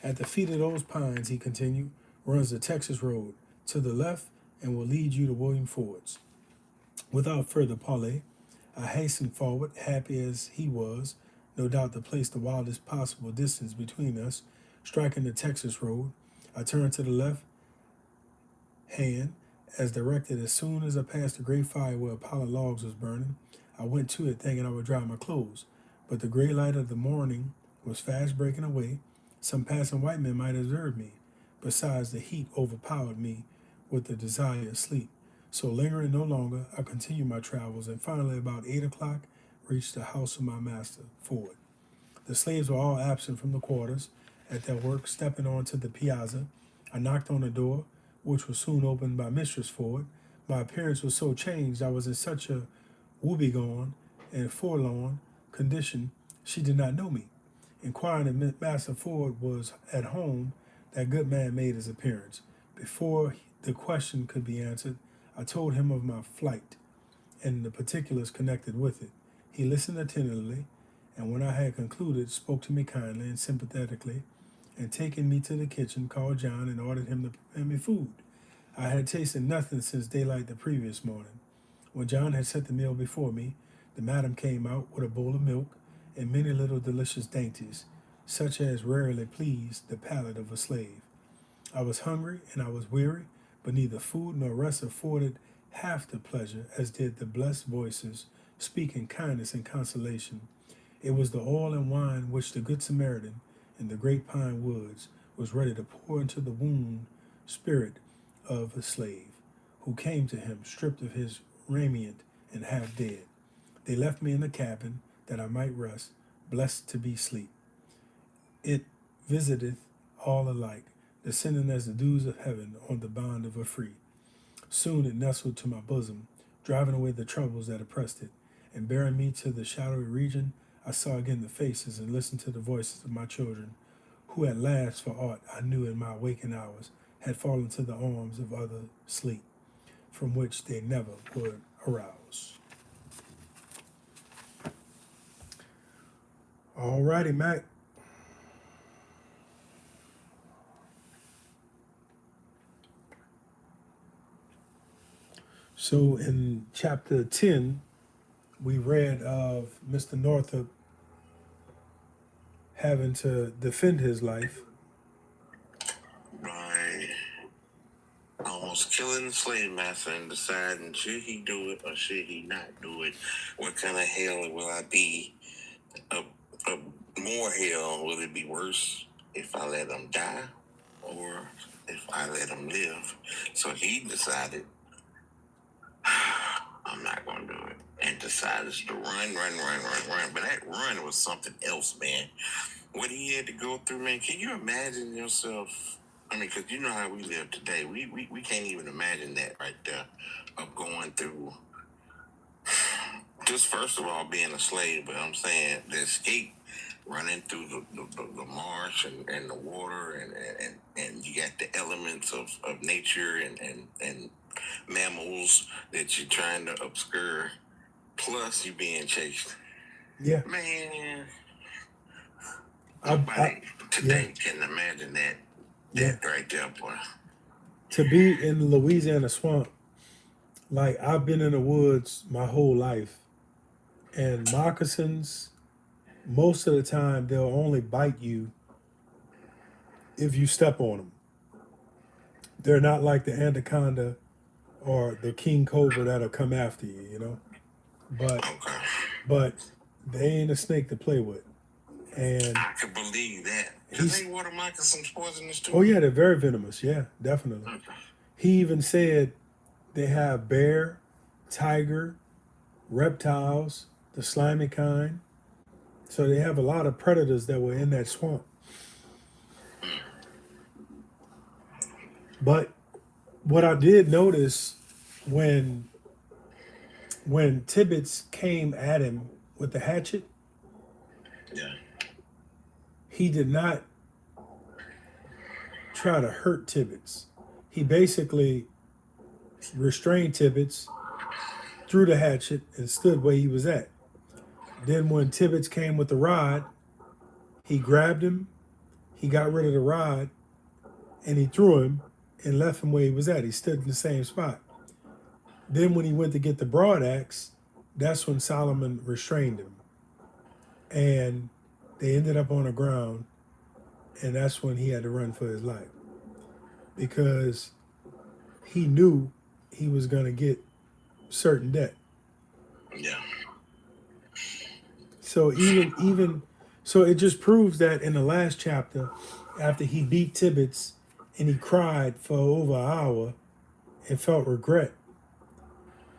At the feet of those pines, he continued, runs the Texas Road to the left and will lead you to William Ford's. Without further parley, I hastened forward, happy as he was, no doubt to place the wildest possible distance between us. Striking the Texas road, I turned to the left hand as directed. As soon as I passed the great fire where a pile of logs was burning, I went to it thinking I would dry my clothes. But the gray light of the morning was fast breaking away. Some passing white men might observe me. Besides, the heat overpowered me with the desire of sleep. So lingering no longer, I continued my travels and finally about 8 o'clock reached the house of my master, Ford. The slaves were all absent from the quarters at their work. Stepping onto the piazza, I knocked on the door, which was soon opened by Mistress Ford. My appearance was so changed, I was in such a woebegone and forlorn condition, she did not know me. Inquiring if Master Ford was at home, that good man made his appearance. Before the question could be answered, I told him of my flight and the particulars connected with it. He listened attentively, and when I had concluded, spoke to me kindly and sympathetically, and taking me to the kitchen, called John and ordered him to prepare me food. I had tasted nothing since daylight the previous morning. When John had set the meal before me, the madam came out with a bowl of milk and many little delicious dainties, such as rarely pleased the palate of a slave. I was hungry and I was weary, but neither food nor rest afforded half the pleasure as did the blessed voices speaking kindness and consolation. It was the oil and wine which the Good Samaritan in the great pine woods was ready to pour into the wound spirit of a slave, who came to him stripped of his raiment and half dead. They left me in the cabin that I might rest, blessed to be sleep. It visiteth all alike, descending as the dews of heaven on the bond of a free. Soon it nestled to my bosom, driving away the troubles that oppressed it, and bearing me to the shadowy region. I saw again the faces and listened to the voices of my children, who at last, for aught I knew in my waking hours, had fallen to the arms of other sleep, from which they never would arouse. All righty, Mac. So in chapter 10, we read of Mr. Northup having to defend his life. By almost killing the slave master and deciding should he do it or should he not do it? What kind of hell will I be? A more hell, will it be worse if I let him die or if I let him live? So he decided, I'm not going to do it. And decided to run. But that run was something else, man. What he had to go through, man, can you imagine yourself? I mean, because you know how we live today. We can't even imagine that right there of going through, just first of all, being a slave. But I'm saying the escape, running through the marsh and the water, and you got the elements of nature and mammals that you're trying to obscure, plus you being chased. Yeah. Man, I nobody today yeah. can imagine that Yeah. right there, boy. To be in the Louisiana swamp, like I've been in the woods my whole life, and moccasins, most of the time, they'll only bite you if you step on them. They're not like the anaconda or the king cobra that'll come after you, you know. But Okay. but they ain't a snake to play with. And I could believe that. Because they water moccasins poisonous too. Oh yeah, they're very venomous. Yeah, definitely. Okay. He even said they have bear, tiger, reptiles, the slimy kind. So they have a lot of predators that were in that swamp. But what I did notice when Tibbets came at him with the hatchet, Yeah. he did not try to hurt Tibbets. He basically restrained Tibbets, threw the hatchet, and stood where he was at. Then when Tibbets came with the rod, he grabbed him, he got rid of the rod, and he threw him and left him where he was at. He stood in the same spot. Then when he went to get the broad axe, that's when Solomon restrained him. And they ended up on the ground, and that's when he had to run for his life. Because he knew he was going to get certain debt. Yeah. So so it just proves that in the last chapter, after he beat Tibbets and he cried for over an hour and felt regret,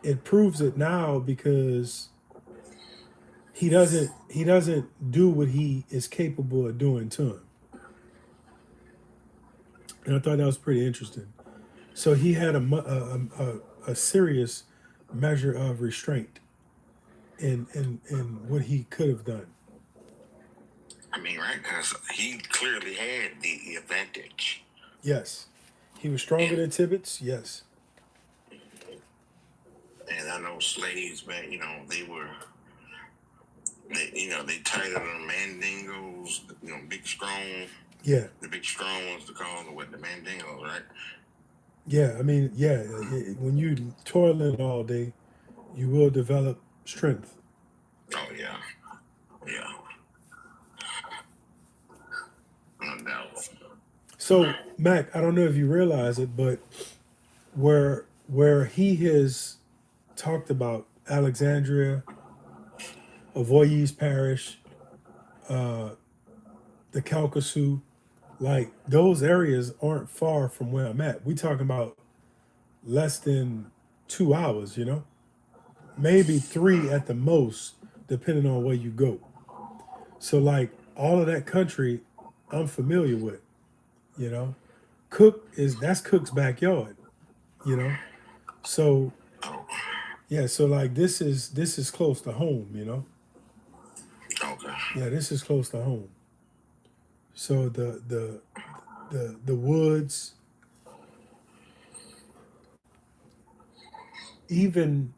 it proves it now because he doesn't do what he is capable of doing to him. And I thought that was pretty interesting. So he had a serious measure of restraint in what he could have done. I mean, right? Because he clearly had the advantage. Yes. He was stronger than Tibbets, yes. And I know slaves, man, they titled them mandingos, big strong. Yeah. The big strong ones to call them the mandingos, right? Yeah, I mean, yeah, when you toiling all day, you will develop strength. Oh yeah, yeah, no doubt. So, Mac, I don't know if you realize it, but where he has talked about Alexandria, Avoyes Parish, the Caucasus, like those areas aren't far from where I'm at. We talking about less than 2 hours, maybe 3 at the most, depending on where you go. So like all of that country, I'm familiar with. You know, that's Cook's backyard. You know, so Oh, yeah, so like this is close to home. okay. Yeah, this is close to home. So the woods, even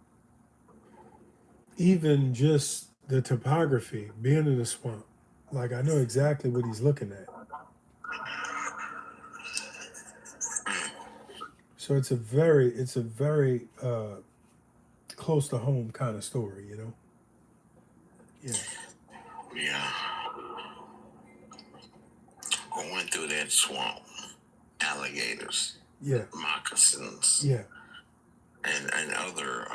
even just the topography, being in the swamp, like I know exactly what he's looking at. So it's a very close to home kind of story. Yeah. Yeah, going through that swamp, alligators, Yeah. moccasins, Yeah. and other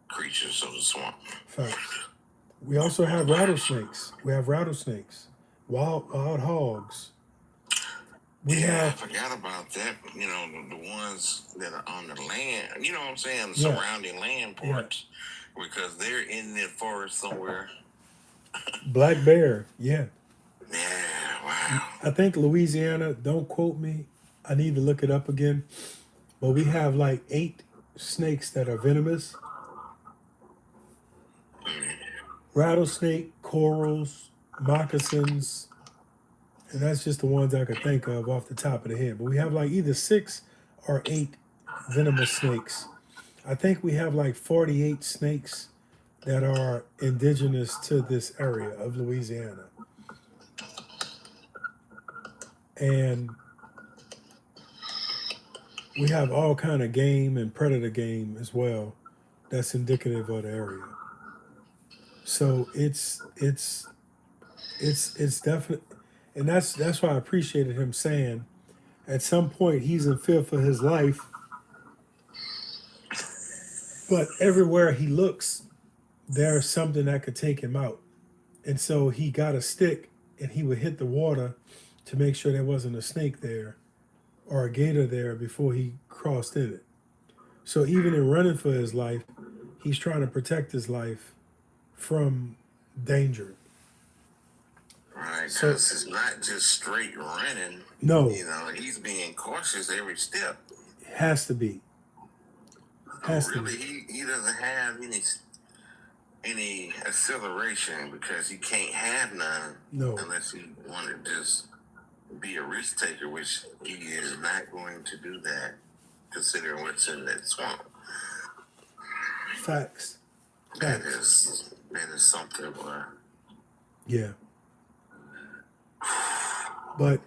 creatures of the swamp. Facts. We also have rattlesnakes. We have rattlesnakes, wild hogs. We Yeah, I have forgot about that. The ones that are on the land. You know what I'm saying? The Yeah. surrounding land Yeah. parts, because they're in the forest somewhere. black bear. Yeah. Yeah, wow. I think Louisiana. Don't quote me. I need to look it up again. But we have like 8 snakes that are venomous. Rattlesnake, corals, moccasins, and that's just the ones I could think of off the top of the head. But we have like either 6 or 8 venomous snakes. I think we have like 48 snakes that are indigenous to this area of Louisiana. And we have all kind of game and predator game as well that's indicative of the area. So it's definitely, and that's why I appreciated him saying at some point he's in fear for his life, but everywhere he looks there's something that could take him out. And so he got a stick and he would hit the water to make sure there wasn't a snake there or a gator there before he crossed in it. So even in running for his life, he's trying to protect his life from danger. Right, because So it's not just straight running. no, He's being cautious every step. it has to be. So Has to really, be. he doesn't have any acceleration because he can't have none No. unless he wanted to just be a risk taker, which he is not going to do that, considering what's in that swamp. Facts. That Facts. is something. Yeah. But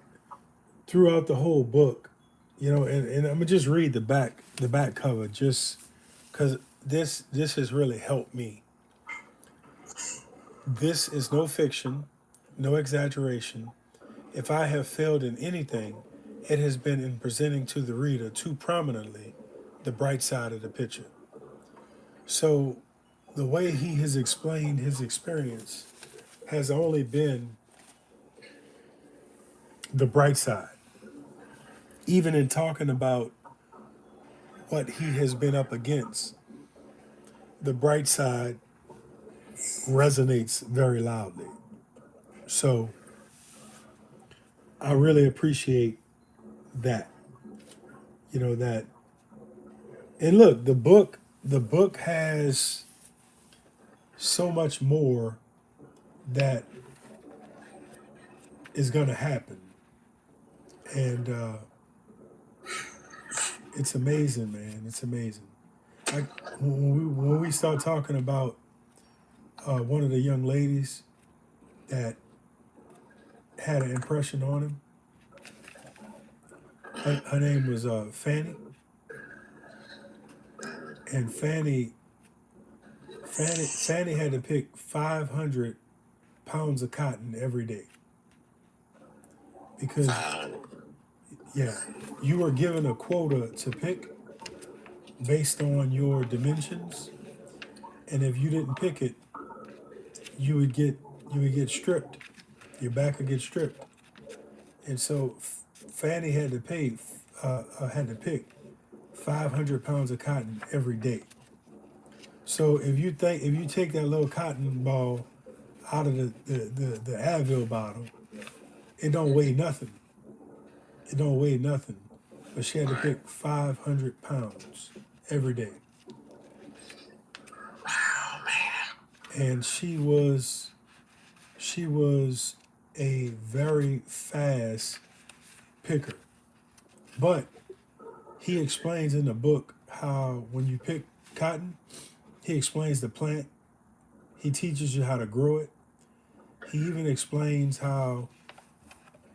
throughout the whole book, and I'm gonna just read the back cover just because this has really helped me. This is no fiction, no exaggeration. If I have failed in anything, it has been in presenting to the reader too prominently the bright side of the picture. So, the way he has explained his experience has only been the bright side. Even in talking about what he has been up against, the bright side resonates very loudly. So, I really appreciate that. That. And look, the book has so much more that is going to happen. And it's amazing, man. It's amazing. I, when we start talking about one of the young ladies that had an impression on him, her name was Fanny. And Fanny had to pick 500 pounds of cotton every day because, yeah, you were given a quota to pick based on your dimensions, and if you didn't pick it, you would get you would get stripped. Your back would get stripped, and so Fanny had to pick 500 pounds of cotton every day. So if you take that little cotton ball out of the Advil bottle, it don't weigh nothing. It don't weigh nothing. But she had to pick 500 pounds every day. Oh man. And she was a very fast picker. But he explains in the book how when you pick cotton, he explains the plant. He teaches you how to grow it. He even explains how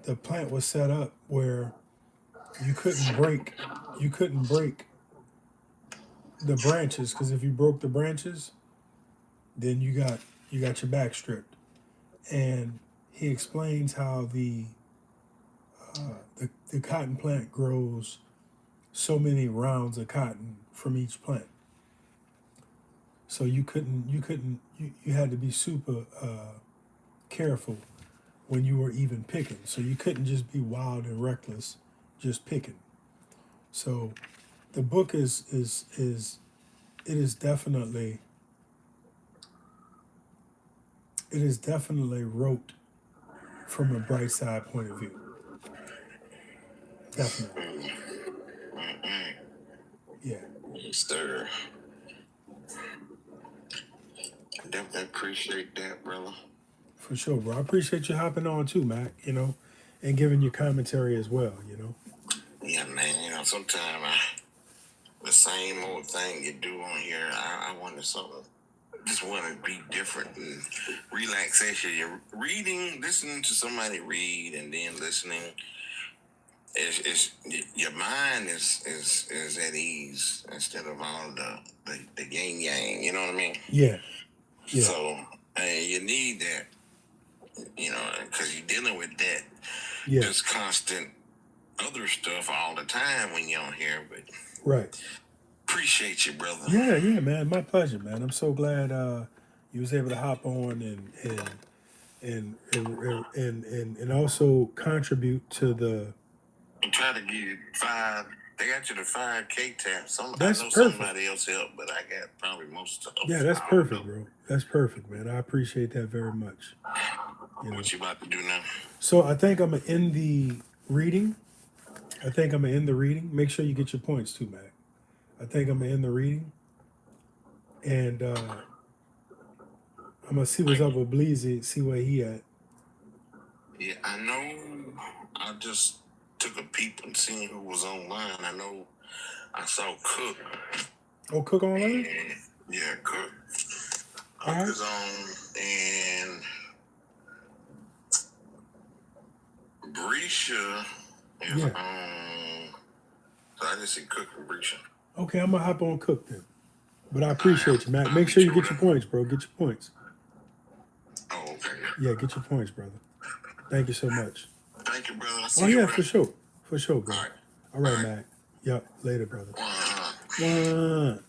the plant was set up where you couldn't break you couldn't break the branches because if you broke the branches, then you got your back stripped. And he explains how the cotton plant grows so many rounds of cotton from each plant. So you had to be super careful when you were even picking. So you couldn't just be wild and reckless just picking. So the book is it is definitely wrote from a bright side point of view. Definitely. Yeah, Yes, sir. I definitely appreciate that, brother. for sure, bro. I appreciate you hopping on too, Mac, and giving your commentary as well. Yeah, man. Sometimes the same old thing you do on here, I wanted something. Just want to be different and relaxation. You're reading, listening to somebody read, and then listening. It's your mind is at ease instead of all the yin yang. You know what I mean? Yeah, yeah, So you need that. Because you're dealing with that yeah. just constant other stuff all the time when you're on here. But Right. appreciate you, brother. Yeah, man. My pleasure, man. I'm so glad you was able to hop on and also contribute to the. I'm trying to get you 5. They got you the 5K tap. I That's know perfect. somebody else helped, but I got probably most stuff. Yeah, that's perfect, bro. That's perfect, man. I appreciate that very much. What you about to do now? So I think I'm gonna end the reading. Make sure you get your points too, Mac. I think I'm gonna end the reading, and I'm gonna see what's up with Bleezy. See where he at. Yeah, I know. I just took a peep and seen who was online. I know I saw Cook. Oh, Cook online? Yeah, Cook. All right. Cook is on, and Brescia is Yeah. on. I just see Cook and Breach. Okay, I'm gonna hop on Cook then. But I appreciate you, Mac. Make sure you get your points, bro. Get your points. Oh, okay. Yeah, get your points, brother. Thank you so much. Thank you, brother. Oh yeah, for sure. For sure, bro. All right. All right, Mac. Yep. Later, brother. Uh, One.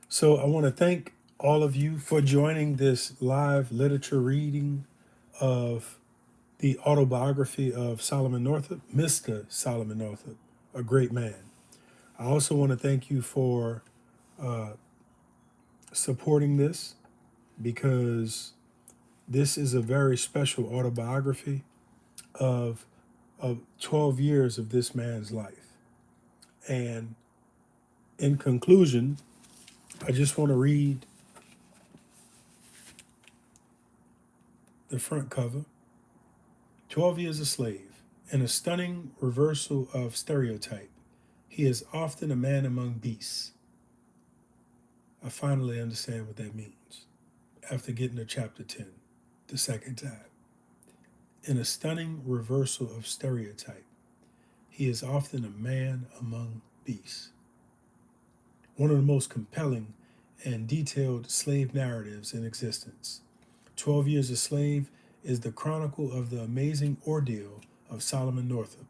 So I want to thank all of you for joining this live literature reading of the autobiography of Solomon Northup, Mr. Solomon Northup, a great man. I also want to thank you for supporting this because this is a very special autobiography of 12 years of this man's life. And in conclusion, I just want to read the front cover. 12 years a slave, in a stunning reversal of stereotype, he is often a man among beasts. I finally understand what that means after getting to chapter 10 the second time. In a stunning reversal of stereotype, he is often a man among beasts. One of the most compelling and detailed slave narratives in existence. 12 Years a Slave is the chronicle of the amazing ordeal of Solomon Northup,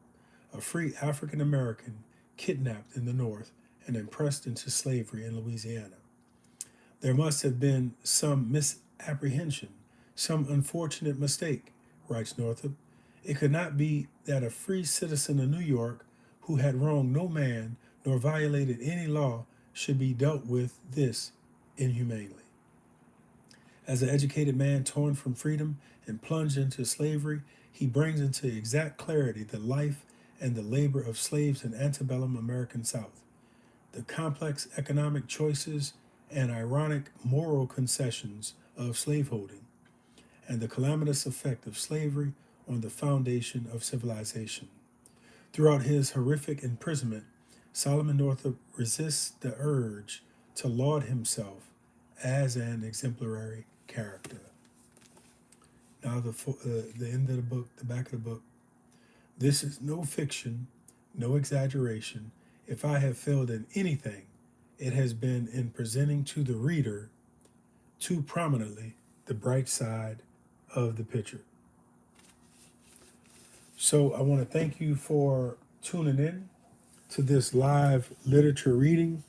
a free African American kidnapped in the North and impressed into slavery in Louisiana. There must have been some misapprehension, some unfortunate mistake, writes Northup. It could not be that a free citizen of New York who had wronged no man nor violated any law should be dealt with this inhumanely. As an educated man torn from freedom and plunged into slavery, he brings into exact clarity the life and the labor of slaves in antebellum American South, the complex economic choices and ironic moral concessions of slaveholding, and the calamitous effect of slavery on the foundation of civilization. Throughout his horrific imprisonment, Solomon Northup resists the urge to laud himself as an exemplary character. Now the end of the book, the back of the book. This is no fiction, no exaggeration. If I have failed in anything, it has been in presenting to the reader too prominently the bright side of the picture. So I want to thank you for tuning in to this live literature reading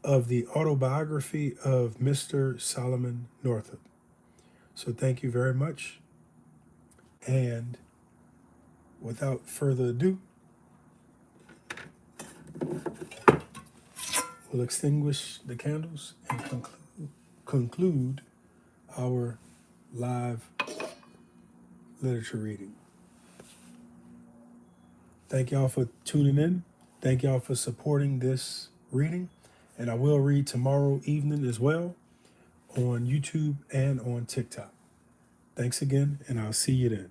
of the autobiography of Mr. Solomon Northup. So thank you very much. And without further ado, we'll extinguish the candles and conclude our live literature reading. Thank y'all for tuning in. Thank y'all for supporting this reading. And I will read tomorrow evening as well on YouTube and on TikTok. Thanks again, and I'll see you then.